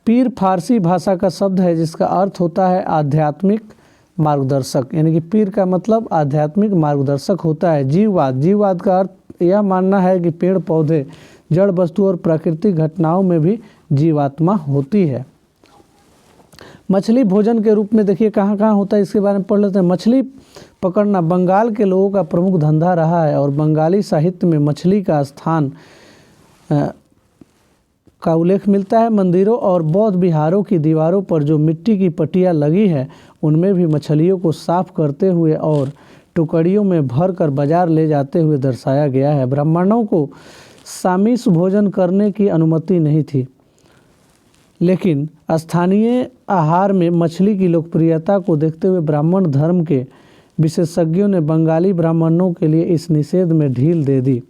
पीर फारसी भाषा का शब्द है जिसका अर्थ होता है आध्यात्मिक मार्गदर्शक, यानी कि पीर का मतलब आध्यात्मिक मार्गदर्शक होता है। जीववाद, जीववाद का अर्थ यह मानना है कि पेड़ पौधे, जड़ वस्तु और प्राकृतिक घटनाओं में भी जीवात्मा होती है। मछली भोजन के रूप में देखिए कहाँ कहाँ होता है, इसके बारे में पढ़ लेते हैं। मछली पकड़ना बंगाल के लोगों का प्रमुख धंधा रहा है और बंगाली साहित्य में मछली का स्थान का उल्लेख मिलता है। मंदिरों और बौद्ध विहारों की दीवारों पर जो मिट्टी की पट्टियाँ लगी है उनमें भी मछलियों को साफ करते हुए और टुकड़ियों में भरकर बाजार ले जाते हुए दर्शाया गया है। ब्राह्मणों को सामिस भोजन करने की अनुमति नहीं थी, लेकिन स्थानीय आहार में मछली की लोकप्रियता को देखते हुए ब्राह्मण धर्म के विशेषज्ञों ने बंगाली ब्राह्मणों के लिए इस निषेध में ढील दे दी।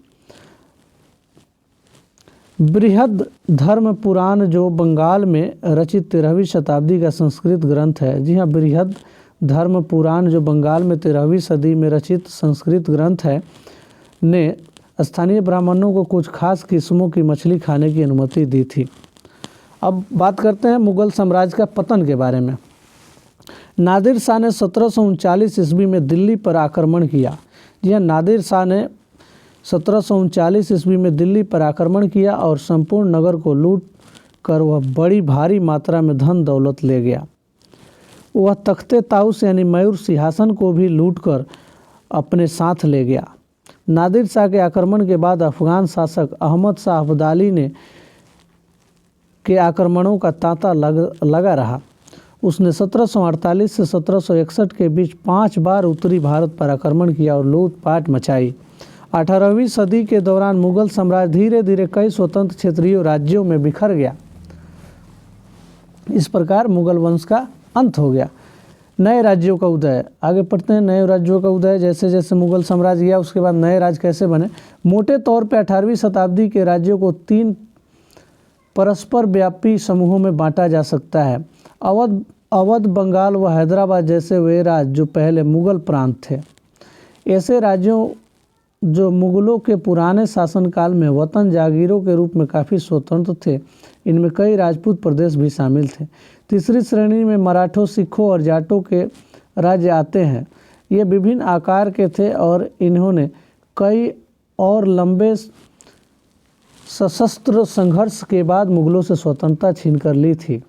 बृहद धर्म पुराण जो बंगाल में रचित 13वीं शताब्दी का संस्कृत ग्रंथ है। जी हाँ, बृहद धर्म पुराण जो बंगाल में 13वीं सदी में रचित संस्कृत ग्रंथ है ने स्थानीय ब्राह्मणों को कुछ खास किस्मों की मछली खाने की अनुमति दी थी। अब बात करते हैं मुगल साम्राज्य का पतन के बारे में। नादिर शाह ने 1739 ईस्वी में दिल्ली पर आक्रमण किया। जी हाँ, नादिर शाह ने 1739 ईस्वी में दिल्ली पर आक्रमण किया और संपूर्ण नगर को लूट कर वह बड़ी भारी मात्रा में धन दौलत ले गया। वह तख्ते ताउस यानी मयूर सिंहासन को भी लूटकर अपने साथ ले गया। नादिर शाह के आक्रमण के बाद अफगान शासक अहमद शाह अब्दाली ने के आक्रमणों का तांता लगा रहा। उसने 1748 से 1761 के बीच 5 बार उत्तरी भारत पर आक्रमण किया और लूटपाट मचाई। 18वीं सदी के दौरान मुगल साम्राज्य धीरे धीरे कई स्वतंत्र क्षेत्रीय राज्यों में बिखर गया। इस प्रकार मुगल वंश का अंत हो गया। नए राज्यों का उदय, आगे पढ़ते हैं। नए राज्यों का उदय, जैसे जैसे मुगल साम्राज्य गया उसके बाद नए राज्य कैसे बने। मोटे तौर पर 18वीं शताब्दी के राज्यों को 3 परस्पर व्यापी समूहों में बांटा जा सकता है। अवध, बंगाल व हैदराबाद जैसे वे राज्य जो पहले मुगल प्रांत थे। ऐसे राज्यों जो मुगलों के पुराने शासनकाल में वतन जागीरों के रूप में काफ़ी स्वतंत्र थे, इनमें कई राजपूत प्रदेश भी शामिल थे। तीसरी श्रेणी में मराठों, सिखों और जाटों के राज्य आते हैं। ये विभिन्न आकार के थे और इन्होंने कई और लंबे सशस्त्र संघर्ष के बाद मुगलों से स्वतंत्रता छीनकर ली थी।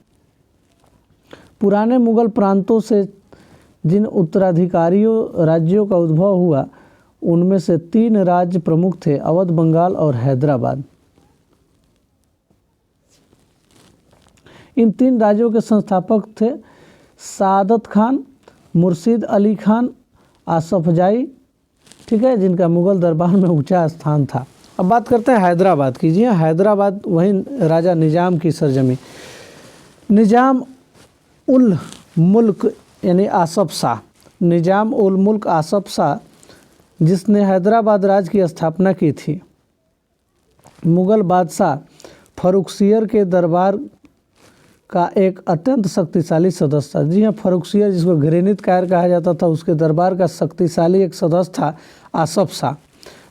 पुराने मुगल प्रांतों से जिन उत्तराधिकारियों राज्यों का उद्भव हुआ उनमें से 3 राज्य प्रमुख थे, अवध, बंगाल और हैदराबाद। इन 3 राज्यों के संस्थापक थे सादत खान, मुर्शीद अली खान, आसफ जाही, ठीक है, जिनका मुगल दरबार में ऊंचा स्थान था। अब बात करते हैं हैदराबाद की। जी हाँ, हैदराबाद वहीं राजा निजाम की सरजमी। निजाम उल मुल्क यानी आसफ शाह, निजाम उल मुल्क आसफ शाह, जिसने हैदराबाद राज्य की स्थापना की थी, मुगल बादशाह फर्रुखसियर के दरबार का एक अत्यंत शक्तिशाली सदस्य था। जी हाँ, फर्रुखसियर जिसको घृणित कायर कहा जाता था, उसके दरबार का शक्तिशाली एक सदस्य था आसफ शाह।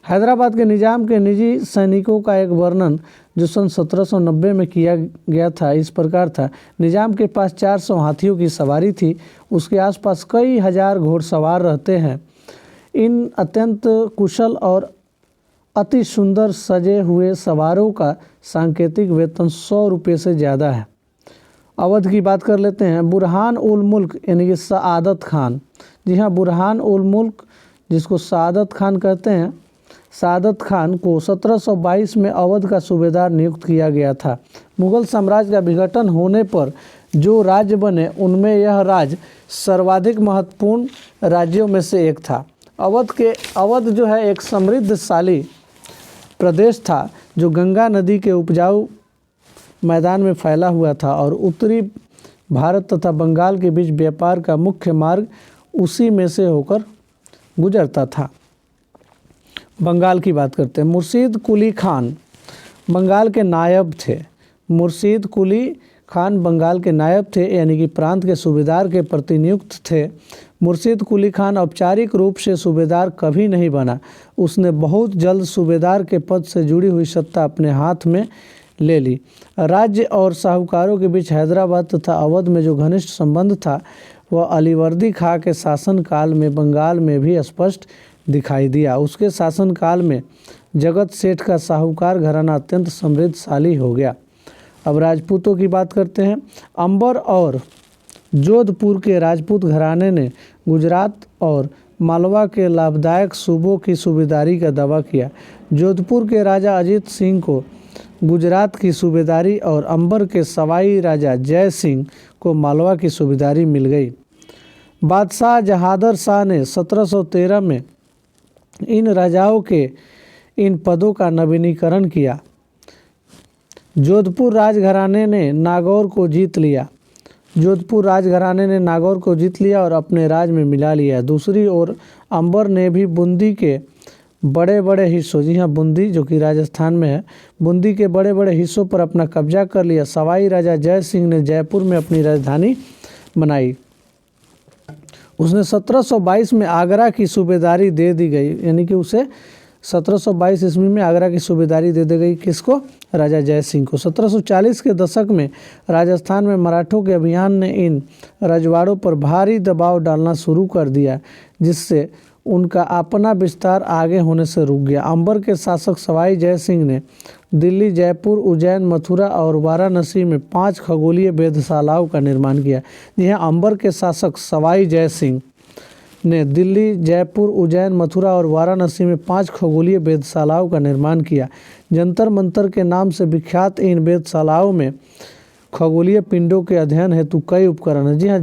हैदराबाद के निजाम के निजी सैनिकों का एक वर्णन जो सन 1790 में किया गया था इस प्रकार था। निजाम के पास 400 हाथियों की सवारी थी। उसके आसपास कई हजार घोड़सवार रहते हैं। इन अत्यंत कुशल और अति सुंदर सजे हुए सवारों का सांकेतिक वेतन 100 रुपये से ज़्यादा है। अवध की बात कर लेते हैं। बुरहान उल मुल्क यानी कि सआदत खान, जी हाँ, बुरहान उल मुल्क जिसको सआदत खान कहते हैं, सआदत खान को 1722 में अवध का सूबेदार नियुक्त किया गया था। मुगल साम्राज्य का विघटन होने पर जो राज्य बने उनमें यह राज्य सर्वाधिक महत्वपूर्ण राज्यों में से एक था। अवध जो है एक समृद्धशाली प्रदेश था जो गंगा नदी के उपजाऊ मैदान में फैला हुआ था और उत्तरी भारत तथा बंगाल के बीच व्यापार का मुख्य मार्ग उसी में से होकर गुजरता था। बंगाल की बात करते हैं। मुर्शीद कुली खान बंगाल के नायब थे। मुर्शीद कुली खान बंगाल के नायब थे, यानी कि प्रांत के सूबेदार के प्रतिनियुक्त थे। मुर्शीद कुली खान औपचारिक रूप से सूबेदार कभी नहीं बना। उसने बहुत जल्द सूबेदार के पद से जुड़ी हुई सत्ता अपने हाथ में ले ली। राज्य और साहूकारों के बीच हैदराबाद तथा अवध में जो घनिष्ठ संबंध था वह अलीवर्दी खां के शासनकाल में बंगाल में भी स्पष्ट दिखाई दिया। उसके शासनकाल में जगत सेठ का साहूकार घराना अत्यंत समृद्धशाली हो गया। अब राजपूतों की बात करते हैं। अंबर और जोधपुर के राजपूत घराने ने गुजरात और मालवा के लाभदायक सूबों की सूबेदारी का दावा किया। जोधपुर के राजा अजीत सिंह को गुजरात की सूबेदारी और अंबर के सवाई राजा जय सिंह को मालवा की सूबेदारी मिल गई। बादशाह जहादर शाह ने 1713 में इन राजाओं के इन पदों का नवीनीकरण किया। जोधपुर राजघराने ने नागौर को जीत लिया। जोधपुर राजघराने ने नागौर को जीत लिया और अपने राज में मिला लिया। दूसरी ओर अंबर ने भी बूंदी के बड़े बड़े हिस्सों, जी हाँ बूंदी जो कि राजस्थान में है, बूंदी के बड़े बड़े हिस्सों पर अपना कब्जा कर लिया। सवाई राजा जय सिंह ने जयपुर में अपनी राजधानी बनाई। उसने 1722 में आगरा की सूबेदारी दे दी गई, यानी कि उसे 1722 ईस्वी में आगरा की सूबेदारी दे दी गई। किसको? राजा जय सिंह को। 1740 के दशक में राजस्थान में मराठों के अभियान ने इन रजवाड़ों पर भारी दबाव डालना शुरू कर दिया, जिससे उनका अपना विस्तार आगे होने से रुक गया। अंबर के शासक सवाई जय सिंह ने दिल्ली, जयपुर, उज्जैन, मथुरा और वाराणसी में 5 खगोलीय वेधशालाओं का निर्माण किया। यह अंबर के शासक सवाई जय सिंह ने दिल्ली, जयपुर, उज्जैन, मथुरा और वाराणसी में 5 खगोलीय वेधशालाओं का निर्माण किया। जंतर मंतर के नाम से विख्यात इन वेधशालाओं में खगोलीय पिंडों के अध्ययन हेतु कई उपकरण हैं। जी हाँ,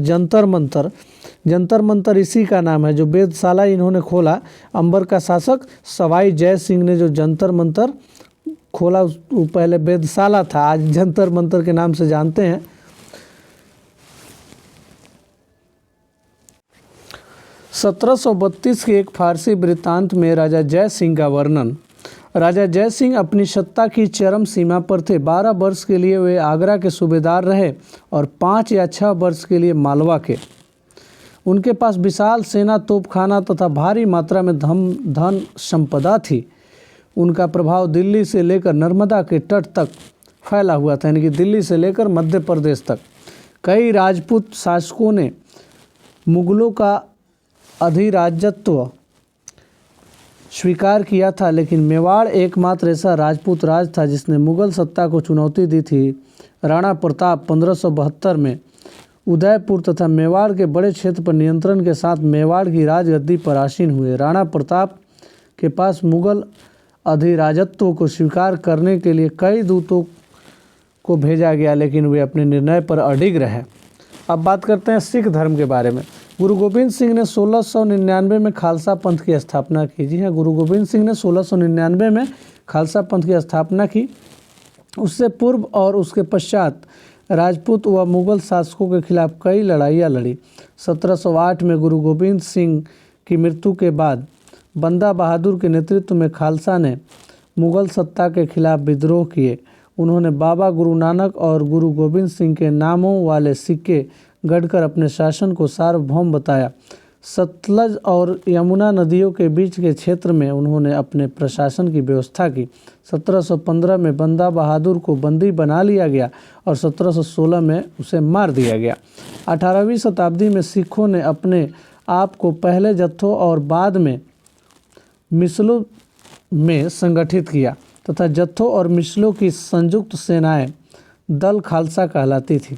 जंतर मंतर इसी का नाम है। जो वेधशाला इन्होंने खोला, अंबर का शासक सवाई जय सिंह ने जो जंतर मंतर खोला, वो पहले वेधशाला था, आज जंतर मंतर के नाम से जानते हैं। 1732 के एक फारसी वृत्तांत में राजा जय सिंह का वर्णन। राजा जय सिंह अपनी सत्ता की चरम सीमा पर थे। 12 वर्ष के लिए वे आगरा के सूबेदार रहे और 5 या 6 वर्ष के लिए मालवा के। उनके पास विशाल सेना, तोपखाना तथा भारी मात्रा में धन संपदा थी। उनका प्रभाव दिल्ली से लेकर नर्मदा के तट तक फैला हुआ था, यानी कि दिल्ली से लेकर मध्य प्रदेश तक। कई राजपूत शासकों ने मुगलों का अधिराजत्व स्वीकार किया था, लेकिन मेवाड़ एकमात्र ऐसा राजपूत राज था जिसने मुगल सत्ता को चुनौती दी थी। राणा प्रताप 1572 में उदयपुर तथा मेवाड़ के बड़े क्षेत्र पर नियंत्रण के साथ मेवाड़ की राजगद्दी पर आसीन हुए। राणा प्रताप के पास मुगल अधिराजत्व को स्वीकार करने के लिए कई दूतों को भेजा गया, लेकिन वे अपने निर्णय पर अडिग रहे। अब बात करते हैं सिख धर्म के बारे में। गुरु गोविंद सिंह ने 1699 में खालसा पंथ की स्थापना की। जी हाँ, गुरु गोविंद सिंह ने 1699 में खालसा पंथ की स्थापना की। उससे पूर्व और उसके पश्चात राजपूत व मुगल शासकों के खिलाफ कई लड़ाइयाँ लड़ी। 1708 में गुरु गोविंद सिंह की मृत्यु के बाद बंदा बहादुर के नेतृत्व में खालसा ने मुगल सत्ता के खिलाफ विद्रोह किए। उन्होंने बाबा गुरु नानक और गुरु गोविंद सिंह के नामों वाले सिक्के गढ़कर अपने शासन को सार्वभौम बताया। सतलज और यमुना नदियों के बीच के क्षेत्र में उन्होंने अपने प्रशासन की व्यवस्था की। 1715 में बंदा बहादुर को बंदी बना लिया गया और 1716 में उसे मार दिया गया। 18वीं शताब्दी में सिखों ने अपने आप को पहले जत्थों और बाद में मिसलों में संगठित किया तथा जत्थों और मिसलों की संयुक्त सेनाएं दल खालसा कहलाती थी।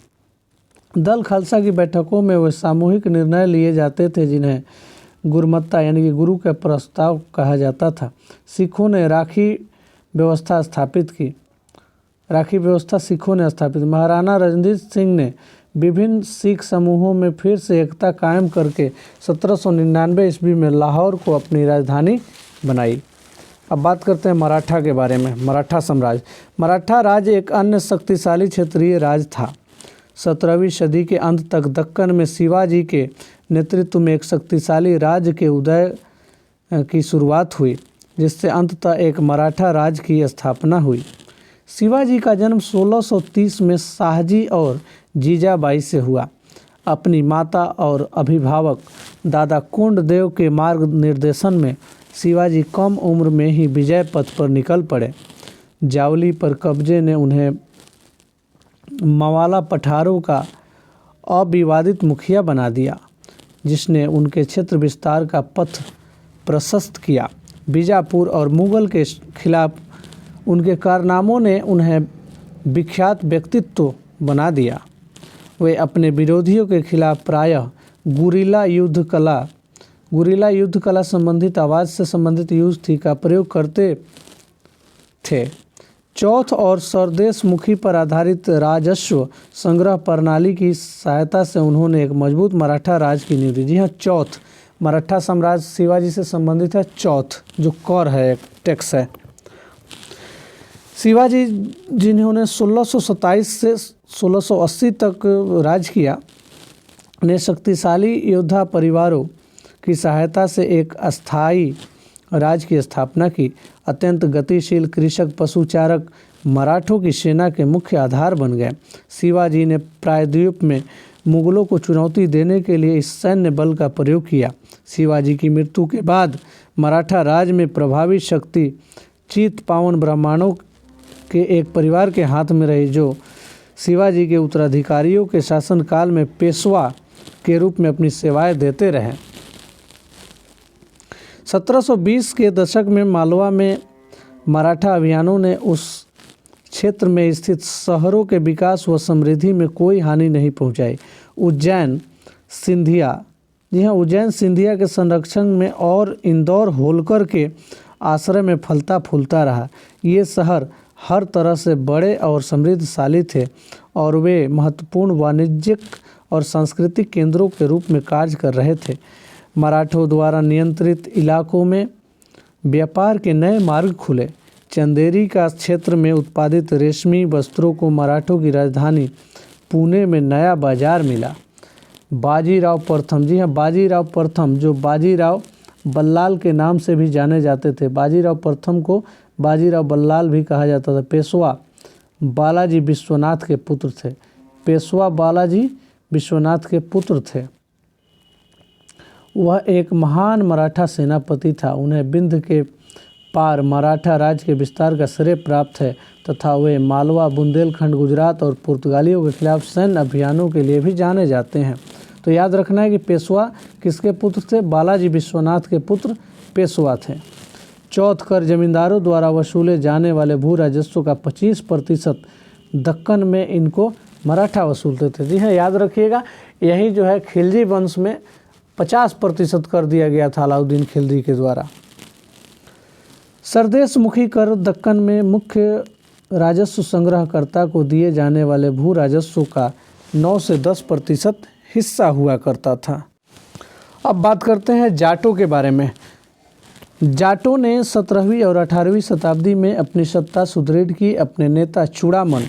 दल खालसा की बैठकों में वे सामूहिक निर्णय लिए जाते थे जिन्हें गुरुमत्ता यानी कि गुरु का प्रस्ताव कहा जाता था। सिखों ने राखी व्यवस्था स्थापित की। राखी व्यवस्था सिखों ने स्थापित। महाराणा रणजीत सिंह ने विभिन्न सिख समूहों में फिर से एकता कायम करके 1799 ईस्वी में लाहौर को अपनी राजधानी बनाई। अब बात करते हैं मराठा के बारे में। मराठा साम्राज्य। मराठा राज्य एक अन्य शक्तिशाली क्षेत्रीय राज था। 17वीं सदी के अंत तक दक्कन में शिवाजी के नेतृत्व में एक शक्तिशाली राज्य के उदय की शुरुआत हुई, जिससे अंततः एक मराठा राज्य की स्थापना हुई। शिवाजी का जन्म 1630 में शाहजी और जीजाबाई से हुआ। अपनी माता और अभिभावक दादा कोंडदेव के मार्ग निर्देशन में शिवाजी कम उम्र में ही विजय पथ पर निकल पड़े। जावली पर कब्जे ने उन्हें मवाला पठारों का अविवादित मुखिया बना दिया, जिसने उनके क्षेत्र विस्तार का पथ प्रशस्त किया। बीजापुर और मुगल के खिलाफ उनके कारनामों ने उन्हें विख्यात व्यक्तित्व बना दिया। वे अपने विरोधियों के खिलाफ प्रायः गुरिल्ला युद्ध कला संबंधित आवाज़ से संबंधित युक्ति का प्रयोग करते थे। चौथ और सरदेशमुखी पर आधारित राजस्व संग्रह प्रणाली की सहायता से उन्होंने एक मजबूत मराठा राज की नींव दी। जी हाँ, चौथ मराठा साम्राज्य शिवाजी से संबंधित है। चौथ जो कर है, एक टैक्स है। शिवाजी जिन्होंने 1627 से 1680 तक राज किया, ने शक्तिशाली योद्धा परिवारों की सहायता से एक अस्थायी राज की स्थापना की। अत्यंत गतिशील कृषक पशुचारक मराठों की सेना के मुख्य आधार बन गए। शिवाजी ने प्रायद्वीप में मुगलों को चुनौती देने के लिए इस सैन्य बल का प्रयोग किया। शिवाजी की मृत्यु के बाद मराठा राज में प्रभावी शक्ति चित्पावन ब्राह्मणों के एक परिवार के हाथ में रही, जो शिवाजी के उत्तराधिकारियों के शासनकाल में पेशवा के रूप में अपनी सेवाएं देते रहे। 1720 के दशक में मालवा में मराठा अभियानों ने उस क्षेत्र में स्थित शहरों के विकास व समृद्धि में कोई हानि नहीं पहुंचाई। उज्जैन सिंधिया, जी हाँ, उज्जैन सिंधिया के संरक्षण में और इंदौर होलकर के आश्रय में फलता फूलता रहा। ये शहर हर तरह से बड़े और समृद्धशाली थे और वे महत्वपूर्ण वाणिज्यिक और सांस्कृतिक केंद्रों के रूप में कार्य कर रहे थे। मराठों द्वारा नियंत्रित इलाकों में व्यापार के नए मार्ग खुले। चंदेरी का क्षेत्र में उत्पादित रेशमी वस्त्रों को मराठों की राजधानी पुणे में नया बाजार मिला। बाजीराव प्रथम, जी हाँ, बाजीराव प्रथम जो बाजीराव बल्लाल के नाम से भी जाने जाते थे। बाजीराव प्रथम को बाजीराव बल्लाल भी कहा जाता था। पेशवा बालाजी विश्वनाथ के पुत्र थे। पेशवा बालाजी विश्वनाथ के पुत्र थे। वह एक महान मराठा सेनापति था। उन्हें विंध्य के पार मराठा राज्य के विस्तार का श्रेय प्राप्त है तथा वे मालवा, बुंदेलखंड, गुजरात और पुर्तगालियों के खिलाफ सैन्य अभियानों के लिए भी जाने जाते हैं। तो याद रखना है कि पेशवा किसके पुत्र थे? बालाजी विश्वनाथ के पुत्र पेशवा थे। चौथ कर जमींदारों द्वारा वसूले जाने वाले भू राजस्व का 25% दक्कन में इनको मराठा वसूलते थे। जी हाँ, याद रखिएगा, यही जो है खिलजी वंश में 50% कर दिया गया था अलाउद्दीन खिलजी के द्वारा। सरदेशमुखी कर दक्कन में मुख्य राजस्व संग्रहकर्ता को दिए जाने वाले भू राजस्व का 9 से 10% हिस्सा हुआ करता था। अब बात करते हैं जाटों के बारे में। जाटों ने 17वीं और 18वीं शताब्दी में अपनी सत्ता सुदृढ़ की। अपने नेता चूड़ामन,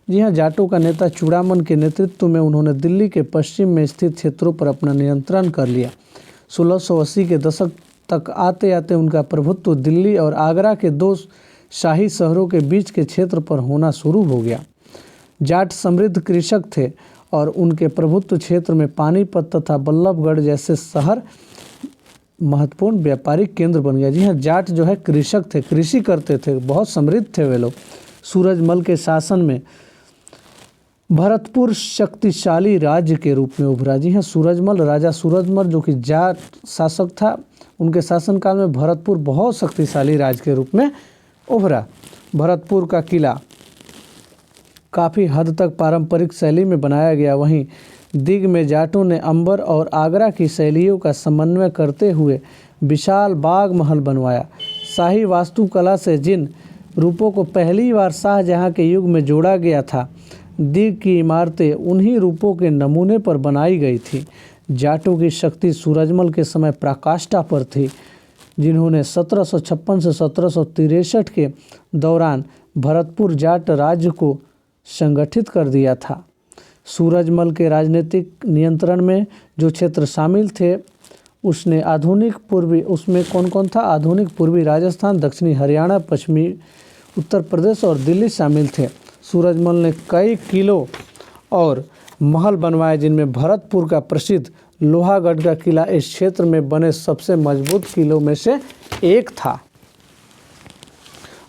जी हाँ, जाटों का नेता चूड़ामन के नेतृत्व में उन्होंने दिल्ली के पश्चिम में स्थित क्षेत्रों पर अपना नियंत्रण कर लिया। 1680 के दशक तक आते आते उनका प्रभुत्व दिल्ली और आगरा के 2 शाही शहरों के बीच के क्षेत्र पर होना शुरू हो गया। जाट समृद्ध कृषक थे और उनके प्रभुत्व क्षेत्र में पानीपत तथा बल्लभगढ़ जैसे शहर महत्वपूर्ण व्यापारिक केंद्र बन गया। जी हाँ, जाट जो है कृषक थे, कृषि करते थे, बहुत समृद्ध थे वे लोग। सूरजमल के शासन में भरतपुर शक्तिशाली राज्य के रूप में उभरा। जी हाँ, सूरजमल, राजा सूरजमल जो कि जाट शासक था, उनके शासनकाल में भरतपुर बहुत शक्तिशाली राज्य के रूप में उभरा। भरतपुर का किला काफ़ी हद तक पारंपरिक शैली में बनाया गया। वहीं दिग में जाटों ने अंबर और आगरा की शैलियों का समन्वय करते हुए विशाल बाग महल बनवाया। शाही वास्तुकला से जिन रूपों को पहली बार शाहजहां के युग में जोड़ा गया था, दिग की इमारतें उन्हीं रूपों के नमूने पर बनाई गई थी। जाटों की शक्ति सूरजमल के समय पराकाष्ठा पर थी, जिन्होंने 1756 से 1763 के दौरान भरतपुर जाट राज्य को संगठित कर दिया था। सूरजमल के राजनीतिक नियंत्रण में जो क्षेत्र शामिल थे उसमें कौन कौन था? आधुनिक पूर्वी राजस्थान, दक्षिणी हरियाणा, पश्चिमी उत्तर प्रदेश और दिल्ली शामिल थे। सूरजमल ने कई किलों और महल बनवाए, जिनमें भरतपुर का प्रसिद्ध लोहागढ़ का किला इस क्षेत्र में बने सबसे मजबूत किलों में से एक था।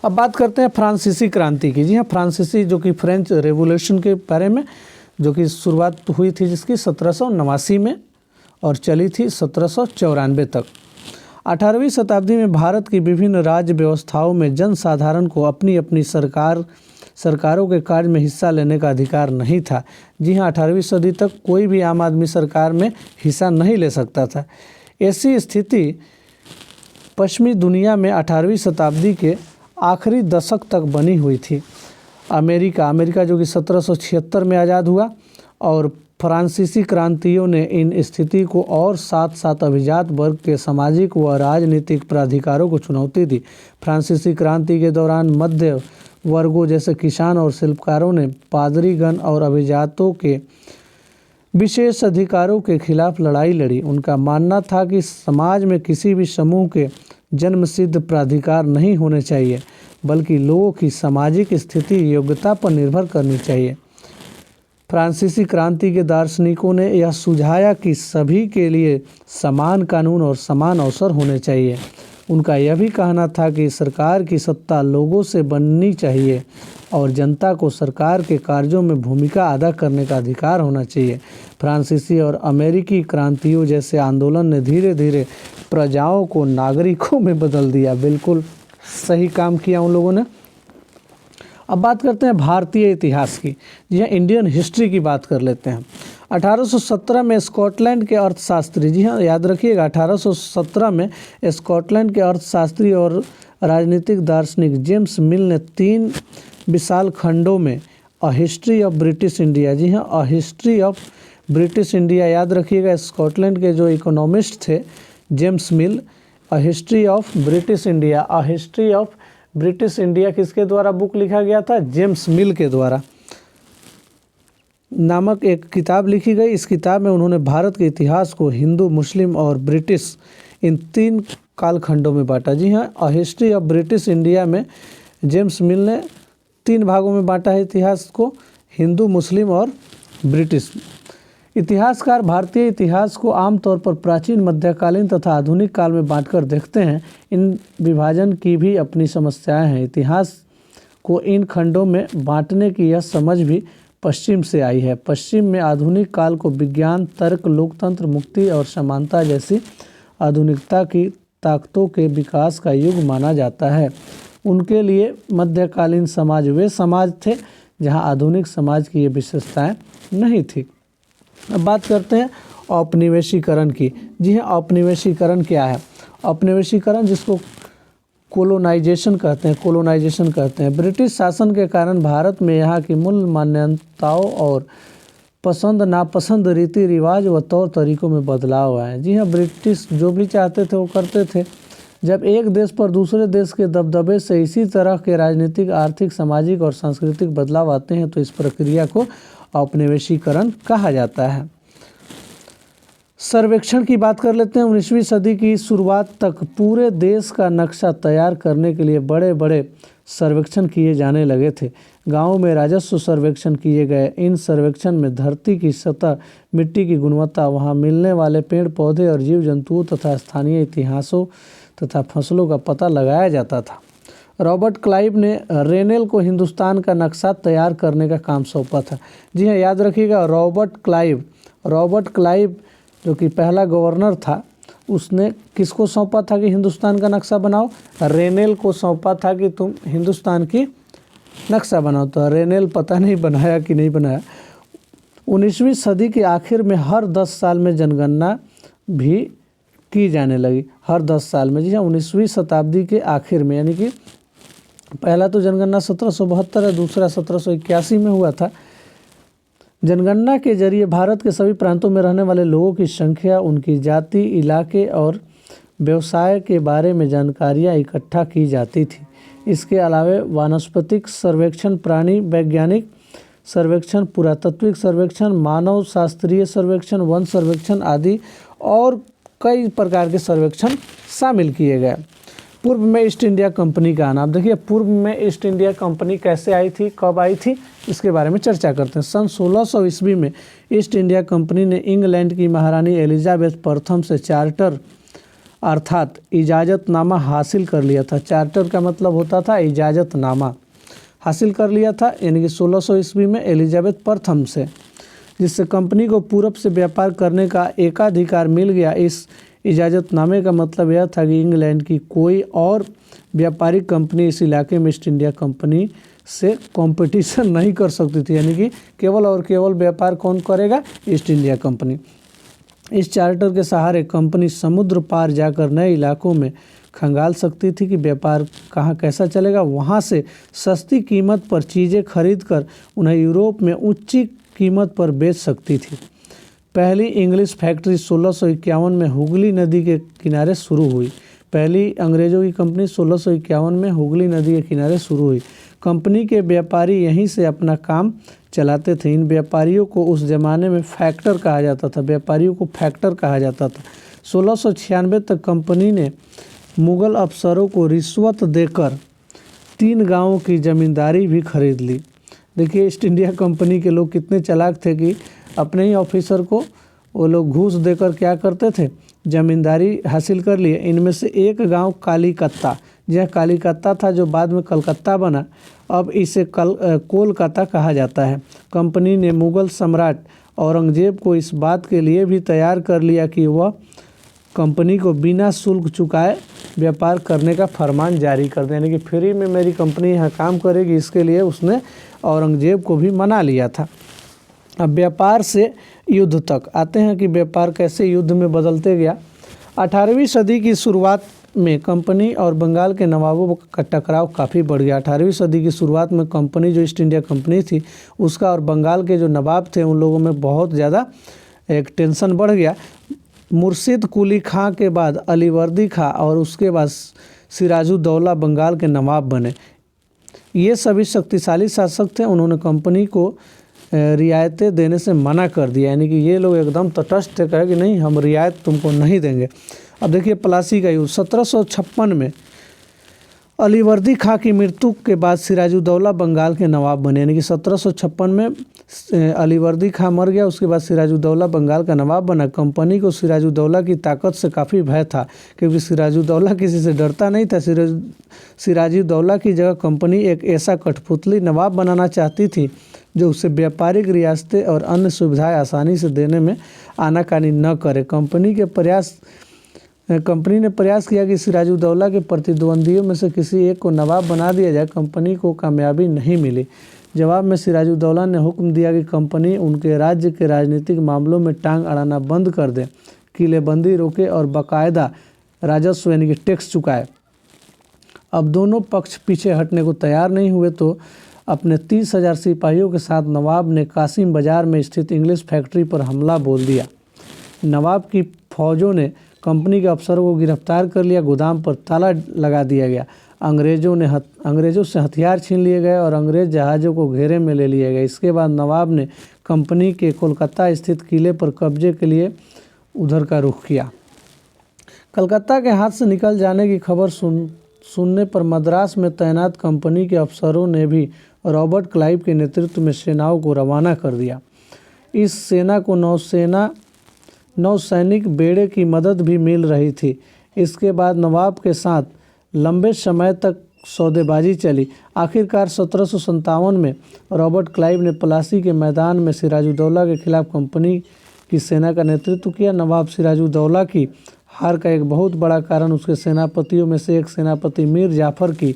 अब बात करते हैं फ्रांसीसी क्रांति की। जी हाँ, फ्रांसीसी जो कि फ्रेंच रेवोल्यूशन के बारे में, जो कि शुरुआत हुई थी जिसकी 1789 में और चली थी 1794 तक। 18वीं शताब्दी में भारत की विभिन्न राज्य व्यवस्थाओं में जनसाधारण को अपनी अपनी सरकारों के कार्य में हिस्सा लेने का अधिकार नहीं था। जी हाँ, 18वीं सदी तक कोई भी आम आदमी सरकार में हिस्सा नहीं ले सकता था। ऐसी स्थिति पश्चिमी दुनिया में 18वीं शताब्दी के आखिरी दशक तक बनी हुई थी। अमेरिका जो कि 1776 में आज़ाद हुआ और फ्रांसीसी क्रांतियों ने इन स्थिति को और साथ साथ अभिजात वर्ग के सामाजिक व राजनीतिक प्राधिकारों को चुनौती दी। फ्रांसीसी क्रांति के दौरान मध्य वर्गों जैसे किसान और शिल्पकारों ने पादरीगण और अभिजातों के विशेष अधिकारों के खिलाफ लड़ाई लड़ी। उनका मानना था कि समाज में किसी भी समूह के जन्मसिद्ध प्राधिकार नहीं होने चाहिए, बल्कि लोगों की सामाजिक स्थिति योग्यता पर निर्भर करनी चाहिए। फ्रांसीसी क्रांति के दार्शनिकों ने यह सुझाया कि सभी के लिए समान कानून और समान अवसर होने चाहिए। उनका यह भी कहना था कि सरकार की सत्ता लोगों से बननी चाहिए और जनता को सरकार के कार्यों में भूमिका अदा करने का अधिकार होना चाहिए। फ्रांसीसी और अमेरिकी क्रांतियों जैसे आंदोलन ने धीरे धीरे प्रजाओं को नागरिकों में बदल दिया। बिल्कुल सही काम किया उन लोगों ने। अब बात करते हैं भारतीय इतिहास की। जी हाँ, इंडियन हिस्ट्री की बात कर लेते हैं। 1817 में स्कॉटलैंड के अर्थशास्त्री, जी हाँ याद रखिएगा, 1817 में स्कॉटलैंड के अर्थशास्त्री और राजनीतिक दार्शनिक जेम्स मिल ने 3 विशाल खंडों में a history of British India, जी हाँ a history of British India याद रखिएगा, स्कॉटलैंड के जो इकोनॉमिस्ट थे James Mill, a history of British India, a history of British India किसके द्वारा बुक लिखा गया था? जेम्स मिल के द्वारा नामक एक किताब लिखी गई। इस किताब में उन्होंने भारत के इतिहास को हिंदू, मुस्लिम और ब्रिटिश इन 3 कालखंडों में बांटा। जी हाँ, a history of British India में जेम्स मिल ने 3 भागों में बांटा है इतिहास को, हिंदू, मुस्लिम और ब्रिटिश। इतिहासकार भारतीय इतिहास को आमतौर पर प्राचीन, मध्यकालीन तथा आधुनिक काल में बांटकर देखते हैं। इन विभाजन की भी अपनी समस्याएं हैं। इतिहास को इन खंडों में बांटने की यह समझ भी पश्चिम से आई है। पश्चिम में आधुनिक काल को विज्ञान, तर्क, लोकतंत्र, मुक्ति और समानता जैसी आधुनिकता की ताकतों के विकास का युग माना जाता है। उनके लिए मध्यकालीन समाज वे समाज थे जहां आधुनिक समाज की ये विशेषताएं नहीं थी। अब बात करते हैं औपनिवेशीकरण की। जी हाँ, औपनिवेशीकरण क्या है? औपनिवेशीकरण जिसको कोलोनाइजेशन कहते हैं। ब्रिटिश शासन के कारण भारत में यहाँ की मूल मान्यताओं और पसंद नापसंद, रीति रिवाज व तौर तरीकों में बदलाव आए। जी हाँ, ब्रिटिश जो भी चाहते थे वो करते थे। जब एक देश पर दूसरे देश के दबदबे से इसी तरह के राजनीतिक, आर्थिक, सामाजिक और सांस्कृतिक बदलाव आते हैं तो इस प्रक्रिया को औपनिवेशीकरण कहा जाता है। सर्वेक्षण की बात कर लेते हैं। 19वीं सदी की शुरुआत तक पूरे देश का नक्शा तैयार करने के लिए बड़े बड़े सर्वेक्षण किए जाने लगे थे। गांवों में राजस्व सर्वेक्षण किए गए। इन सर्वेक्षण में धरती की सतह, मिट्टी की गुणवत्ता, वहां मिलने वाले पेड़ पौधे और जीव जंतुओं तथा स्थानीय इतिहासों तथा फसलों का पता लगाया जाता था। रॉबर्ट क्लाइव ने रेनेल को हिंदुस्तान का नक्शा तैयार करने का काम सौंपा था। जी हाँ, याद रखिएगा, रॉबर्ट क्लाइव जो कि पहला गवर्नर था, उसने किसको सौंपा था कि हिंदुस्तान का नक्शा बनाओ? रेनेल को सौंपा था कि तुम हिंदुस्तान की नक्शा बनाओ। तो रेनेल पता नहीं बनाया कि नहीं बनाया। 19वीं सदी के आखिर में हर 10 साल में जनगणना भी की जाने लगी। हर 10 साल में। जी हाँ, 19वीं शताब्दी के आखिर में, यानी कि पहला तो जनगणना 1772 है, दूसरा 1781 में हुआ था। जनगणना के जरिए भारत के सभी प्रांतों में रहने वाले लोगों की संख्या, उनकी जाति, इलाके और व्यवसाय के बारे में जानकारियाँ इकट्ठा की जाती थी। इसके अलावा वानस्पतिक सर्वेक्षण, प्राणी वैज्ञानिक सर्वेक्षण, पुरातात्विक सर्वेक्षण, मानव शास्त्रीय सर्वेक्षण, वन सर्वेक्षण आदि और कई प्रकार के सर्वेक्षण शामिल किए गए। पूर्व में ईस्ट इंडिया कंपनी का आना। अब देखिए, पूर्व में ईस्ट इंडिया कंपनी कैसे आई थी, कब आई थी? इसके बारे में चर्चा करते हैं। सन 1600 ईस्वी में ईस्ट इंडिया कंपनी ने इंग्लैंड की महारानी एलिजाबेथ प्रथम से चार्टर अर्थात इजाज़तनामा हासिल कर लिया था। चार्टर का मतलब होता था इजाज़तनामा हासिल कर लिया था, यानी कि 1600 ईस्वी में एलिजाबेथ प्रथम से, जिससे कंपनी को पूरब से व्यापार करने का एकाधिकार मिल गया। इस इजाज़तनामे का मतलब यह था कि इंग्लैंड की कोई और व्यापारिक कंपनी इस इलाके में ईस्ट इंडिया कंपनी से कंपटीशन नहीं कर सकती थी, यानी कि केवल और केवल व्यापार कौन करेगा? East India company. इस चार्टर के सहारे कंपनी समुद्र पार जाकर नए इलाकों में खंगाल सकती थी कि व्यापार कहाँ कैसा चलेगा। वहाँ से सस्ती कीमत पर चीज़ें खरीद कर उन्हें यूरोप में ऊंची कीमत पर बेच सकती थी। पहली इंग्लिश फैक्ट्री 1651 में हुगली नदी के किनारे शुरू हुई। पहली अंग्रेज़ों की कंपनी 1651 में हुगली नदी के किनारे शुरू हुई। कंपनी के व्यापारी यहीं से अपना काम चलाते थे। इन व्यापारियों को उस ज़माने में फैक्टर कहा जाता था। व्यापारियों को फैक्टर कहा जाता था। 1696 तक कंपनी ने मुग़ल अफसरों को रिश्वत देकर 3 गांवों की ज़मींदारी भी खरीद ली। देखिए ईस्ट इंडिया कंपनी के लोग कितने चालाक थे कि अपने ही ऑफिसर को वो लोग घूस देकर क्या करते थे? ज़मींदारी हासिल कर लिए। इनमें से एक गांव कालीकत्ता, यह कालीकत्ता था जो बाद में कलकत्ता बना, अब इसे कोलकाता कहा जाता है। कंपनी ने मुग़ल सम्राट औरंगजेब को इस बात के लिए भी तैयार कर लिया कि वह कंपनी को बिना शुल्क चुकाए व्यापार करने का फरमान जारी कर दें, यानी कि फ्री में मेरी कंपनी यहाँ काम करेगी। इसके लिए उसने औरंगजेब को भी मना लिया था। अब व्यापार से युद्ध तक आते हैं कि व्यापार कैसे युद्ध में बदलते गया। 18वीं सदी की शुरुआत में कंपनी और बंगाल के नवाबों का टकराव काफ़ी बढ़ गया। 18वीं सदी की शुरुआत में कंपनी जो ईस्ट इंडिया कंपनी थी उसका और बंगाल के जो नवाब थे उन लोगों में बहुत ज़्यादा एक टेंशन बढ़ गया। मुर्शिद कुली खां के बाद अलीवर्दी खां और उसके बाद सिराजुद्दौला बंगाल के नवाब बने। ये सभी शक्तिशाली शासक थे। उन्होंने कंपनी को रियायतें देने से मना कर दिया, यानी कि ये लोग एकदम तटस्थ थे, कहे कि नहीं हम रियायत तुमको नहीं देंगे। अब देखिए प्लासी का युद्ध 1756 में अलीवर्दी खां की मृत्यु के बाद सिराजुद्दौला बंगाल के नवाब बने, यानी कि 1756 में अलीवर्दी खां मर गया, उसके बाद सिराजुद्दौला बंगाल का नवाब बना। कंपनी को सिराजुद्दौला की ताकत से काफ़ी भय था क्योंकि सिराजुद्दौला किसी से डरता नहीं था। सिराजुद्दौला की जगह कंपनी एक ऐसा कठपुतली नवाब बनाना चाहती थी जो उसे व्यापारिक रियासतें और अन्य सुविधाएं आसानी से देने में आनाकानी न करे। कंपनी ने प्रयास किया कि सिराजुद्दौला के प्रतिद्वंदियों में से किसी एक को नवाब बना दिया जाए। कंपनी को कामयाबी नहीं मिली। जवाब में सिराजुद्दौला ने हुक्म दिया कि कंपनी उनके राज्य के राजनीतिक मामलों में टांग अड़ाना बंद कर दे, किलेबंदी रोके और बाकायदा राजस्व यानी कि टैक्स चुकाए। अब दोनों पक्ष पीछे हटने को तैयार नहीं हुए तो अपने 30,000 सिपाहियों के साथ नवाब ने कासिम बाज़ार में स्थित इंग्लिश फैक्ट्री पर हमला बोल दिया। नवाब की फौजों ने कंपनी के अफसरों को गिरफ्तार कर लिया। गोदाम पर ताला लगा दिया गया। अंग्रेज़ों से हथियार छीन लिए गए और अंग्रेज़ जहाज़ों को घेरे में ले लिया गया। इसके बाद नवाब ने कंपनी के कोलकाता स्थित किले पर कब्जे के लिए उधर का रुख किया। कलकत्ता के हाथ से निकल जाने की खबर सुनने पर मद्रास में तैनात कंपनी के अफसरों ने भी रॉबर्ट क्लाइव के नेतृत्व में सेनाओं को रवाना कर दिया। इस सेना को नौसैनिक बेड़े की मदद भी मिल रही थी। इसके बाद नवाब के साथ लंबे समय तक सौदेबाजी चली। आखिरकार 1757 में रॉबर्ट क्लाइव ने प्लासी के मैदान में सिराजुद्दौला के खिलाफ कंपनी की सेना का नेतृत्व किया। नवाब सिराजुद्दौला की हार का एक बहुत बड़ा कारण उसके सेनापतियों में से एक सेनापति मीर जाफ़र की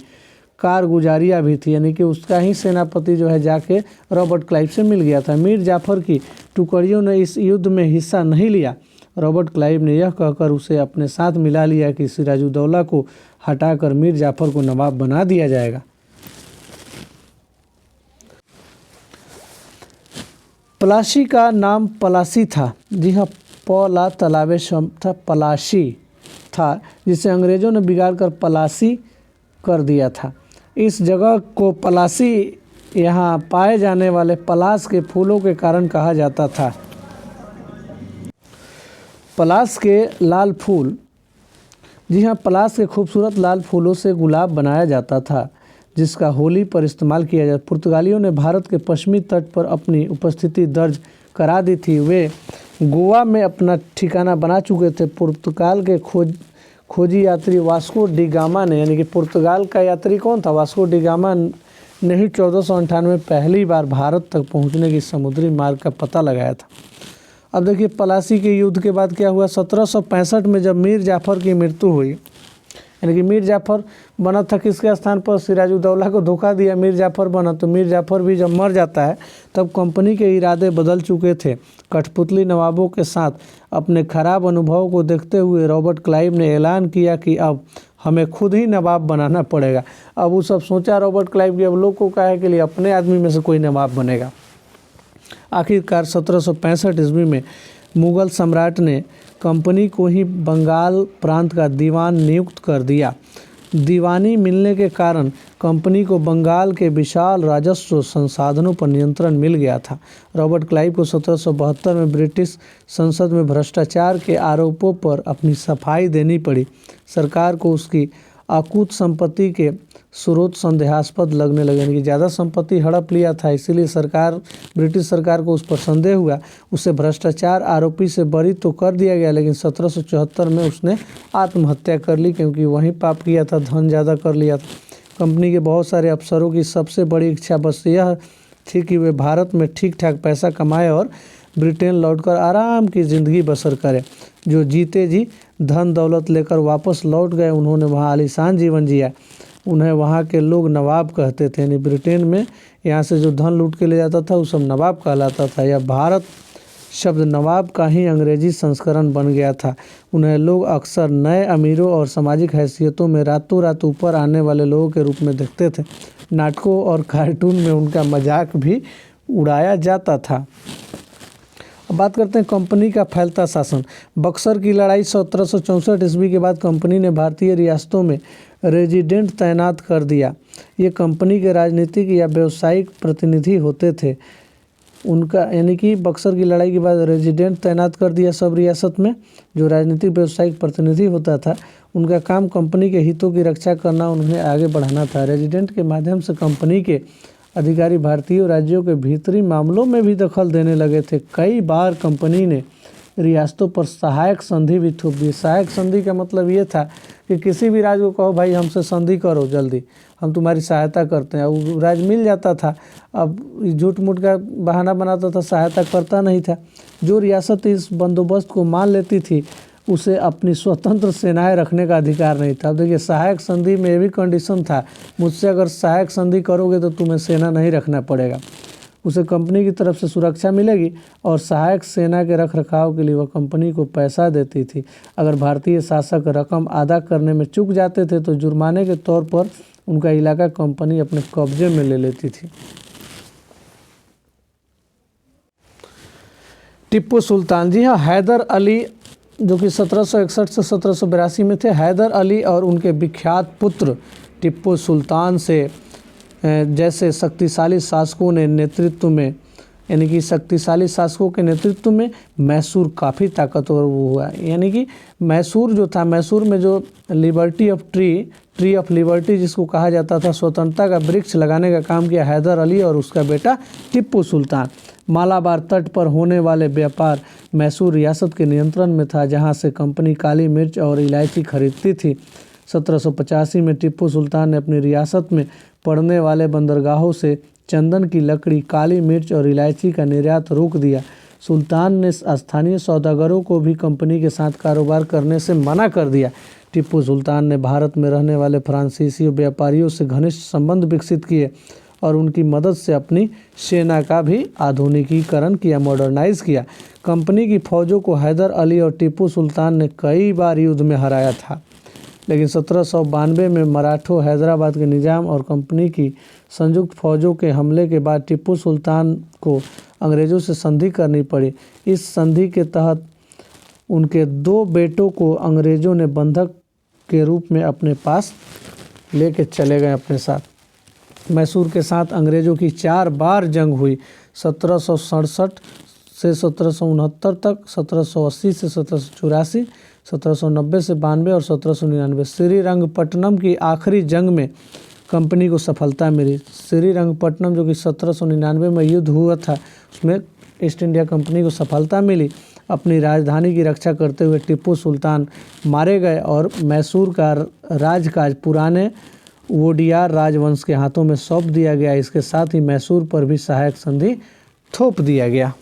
कारगुजारियाँ भी थी, यानी कि उसका ही सेनापति जो है जाके रॉबर्ट क्लाइव से मिल गया था। मीर जाफ़र की टुकड़ियों ने इस युद्ध में हिस्सा नहीं लिया। रॉबर्ट क्लाइव ने यह कहकर उसे अपने साथ मिला लिया कि सिराजुद्दौला को हटाकर मीर जाफ़र को नवाब बना दिया जाएगा। प्लासी का नाम पलासी था। जी हाँ, पला तालाबे था, पलासी था, जिसे अंग्रेज़ों ने बिगाड़ कर पलासी कर दिया था। इस जगह को पलासी यहाँ पाए जाने वाले पलास के फूलों के कारण कहा जाता था। पलास के लाल फूल, जी हाँ, पलास के खूबसूरत लाल फूलों से गुलाब बनाया जाता था जिसका होली पर इस्तेमाल किया जाता। पुर्तगालियों ने भारत के पश्चिमी तट पर अपनी उपस्थिति दर्ज करा दी थी। वे गोवा में अपना ठिकाना बना चुके थे। पुर्तगाल के खोजी यात्री वास्को डी गामा ने, यानी कि पुर्तगाल का यात्री कौन था? वास्को डी गामा ने ही 1498 में पहली बार भारत तक पहुंचने की समुद्री मार्ग का पता लगाया था। अब देखिए पलासी के युद्ध के बाद क्या हुआ। 1765 में जब मीर जाफ़र की मृत्यु हुई, यानी कि मीर जाफ़र बना था किसके स्थान पर? सिराजुद्दौला को धोखा दिया, मीर जाफ़र बना। तो मीर जाफ़र भी जब मर जाता है तब कंपनी के इरादे बदल चुके थे। कठपुतली नवाबों के साथ अपने खराब अनुभव को देखते हुए रॉबर्ट क्लाइव ने ऐलान किया कि अब हमें खुद ही नवाब बनाना पड़ेगा। अब वो सब सोचा रॉबर्ट क्लाइव कि अब लोग को काहे के लिए अपने आदमी में से कोई नवाब बनेगा। आखिरकार 1765 ईस्वी में मुगल सम्राट ने कंपनी को ही बंगाल प्रांत का दीवान नियुक्त कर दिया। दीवानी मिलने के कारण कंपनी को बंगाल के विशाल राजस्व संसाधनों पर नियंत्रण मिल गया था। रॉबर्ट क्लाइव को 1772 में ब्रिटिश संसद में भ्रष्टाचार के आरोपों पर अपनी सफाई देनी पड़ी। सरकार को उसकी अकूत संपत्ति के स्रोत संदेहास्पद लगने लगे, यानी कि ज़्यादा संपत्ति हड़प लिया था, इसीलिए ब्रिटिश सरकार को उस पर संदेह हुआ। उसे भ्रष्टाचार आरोपी से बरी तो कर दिया गया, लेकिन 1774 में उसने आत्महत्या कर ली, क्योंकि वहीं पाप किया था, धन ज़्यादा कर लिया था। कंपनी के बहुत सारे अफसरों की सबसे बड़ी इच्छा बस यह थी कि वे भारत में ठीक ठाक पैसा कमाए और ब्रिटेन लौटकर आराम की ज़िंदगी बसर करें। जो जीते जी धन दौलत लेकर वापस लौट गए, उन्होंने वहाँ आलीशान जीवन जिया। उन्हें वहाँ के लोग नवाब कहते थे, यानी ब्रिटेन में यहाँ से जो धन लूट के ले जाता था वो सब नवाब कहलाता था। यह भारत शब्द नवाब का ही अंग्रेजी संस्करण बन गया था। उन्हें लोग अक्सर नए अमीरों और सामाजिक हैसियतों में रातों रात ऊपर आने वाले लोगों के रूप में देखते थे। नाटकों और कार्टून में उनका मजाक भी उड़ाया जाता था। अब बात करते हैं कंपनी का फैलता शासन। बक्सर की लड़ाई 1764 ईस्वी के बाद कंपनी ने भारतीय रियासतों में रेजिडेंट तैनात कर दिया। ये कंपनी के राजनीतिक या व्यावसायिक प्रतिनिधि होते थे। उनका, यानी कि बक्सर की लड़ाई के बाद रेजिडेंट तैनात कर दिया सब रियासत में। जो राजनीतिक व्यावसायिक प्रतिनिधि होता था, उनका काम कंपनी के हितों की रक्षा करना, उन्हें आगे बढ़ाना था। रेजिडेंट के माध्यम से कंपनी के अधिकारी भारतीय राज्यों के भीतरी मामलों में भी दखल देने लगे थे। कई बार कंपनी ने रियासतों पर सहायक संधि भी थोप दी। सहायक संधि का मतलब ये था कि किसी भी राज्य को कहो भाई हमसे संधि करो जल्दी, हम तुम्हारी सहायता करते हैं। वो राज्य मिल जाता था। अब झूठ मूठ का बहाना बनाता था, सहायता करता नहीं था। जो रियासत इस बंदोबस्त को मान लेती थी उसे अपनी स्वतंत्र सेनाएं रखने का अधिकार नहीं था। अब देखिए सहायक संधि में ये भी कंडीशन था, मुझसे अगर सहायक संधि करोगे तो तुम्हें सेना नहीं रखना पड़ेगा। उसे कंपनी की तरफ से सुरक्षा मिलेगी और सहायक सेना के रख रखाव के लिए वह कंपनी को पैसा देती थी। अगर भारतीय शासक रकम अदा करने में चूक जाते थे तो जुर्माने के तौर पर उनका इलाका कंपनी अपने कब्जे में ले लेती थी। टिप्पू सुल्तान, जी हाँ, हैदर अली जो कि 1761 से 1782 में थे। हैदर अली और उनके विख्यात पुत्र टिप्पू सुल्तान से जैसे शक्तिशाली शासकों ने नेतृत्व में, यानी कि शक्तिशाली शासकों के नेतृत्व में मैसूर काफ़ी ताकतवर हुआ। यानी कि मैसूर जो था, मैसूर में जो ट्री ऑफ लिबर्टी जिसको कहा जाता था, स्वतंत्रता का वृक्ष लगाने का काम किया हैदर अली और उसका बेटा टिप्पू सुल्तान। मालाबार तट पर होने वाले व्यापार मैसूर रियासत के नियंत्रण में था, जहां से कंपनी काली मिर्च और इलायची खरीदती थी। 1785 में टिप्पू सुल्तान ने अपनी रियासत में पड़ने वाले बंदरगाहों से चंदन की लकड़ी, काली मिर्च और इलायची का निर्यात रोक दिया। सुल्तान ने स्थानीय सौदागरों को भी कंपनी के साथ कारोबार करने से मना कर दिया। टिप्पू सुल्तान ने भारत में रहने वाले फ्रांसीसी व्यापारियों से घनिष्ठ संबंध विकसित किए और उनकी मदद से अपनी सेना का भी आधुनिकीकरण किया, मॉडर्नाइज किया। कंपनी की फौजों को हैदर अली और टिप्पू सुल्तान ने कई बार युद्ध में हराया था, लेकिन 1792 में मराठों, हैदराबाद के निजाम और कंपनी की संयुक्त फौजों के हमले के बाद टिप्पू सुल्तान को अंग्रेज़ों से संधि करनी पड़ी। इस संधि के तहत उनके 2 बेटों को अंग्रेज़ों ने बंधक के रूप में अपने पास लेके चले गए अपने साथ। मैसूर के साथ अंग्रेज़ों की 4 बार जंग हुई, 1767 से 1769 तक, 1780 से 1784, 1790 से 92 और 1799। श्रीरंगपट्टनम की आखिरी जंग में कंपनी को सफलता मिली। श्रीरंगपट्टनम जो कि 1799 में युद्ध हुआ था, उसमें ईस्ट इंडिया कंपनी को सफलता मिली। अपनी राजधानी की रक्षा करते हुए टीपू सुल्तान मारे गए और मैसूर का राजकाज पुराने वोडियार राजवंश के हाथों में सौंप दिया गया। इसके साथ ही मैसूर पर भी सहायक संधि थोप दिया गया।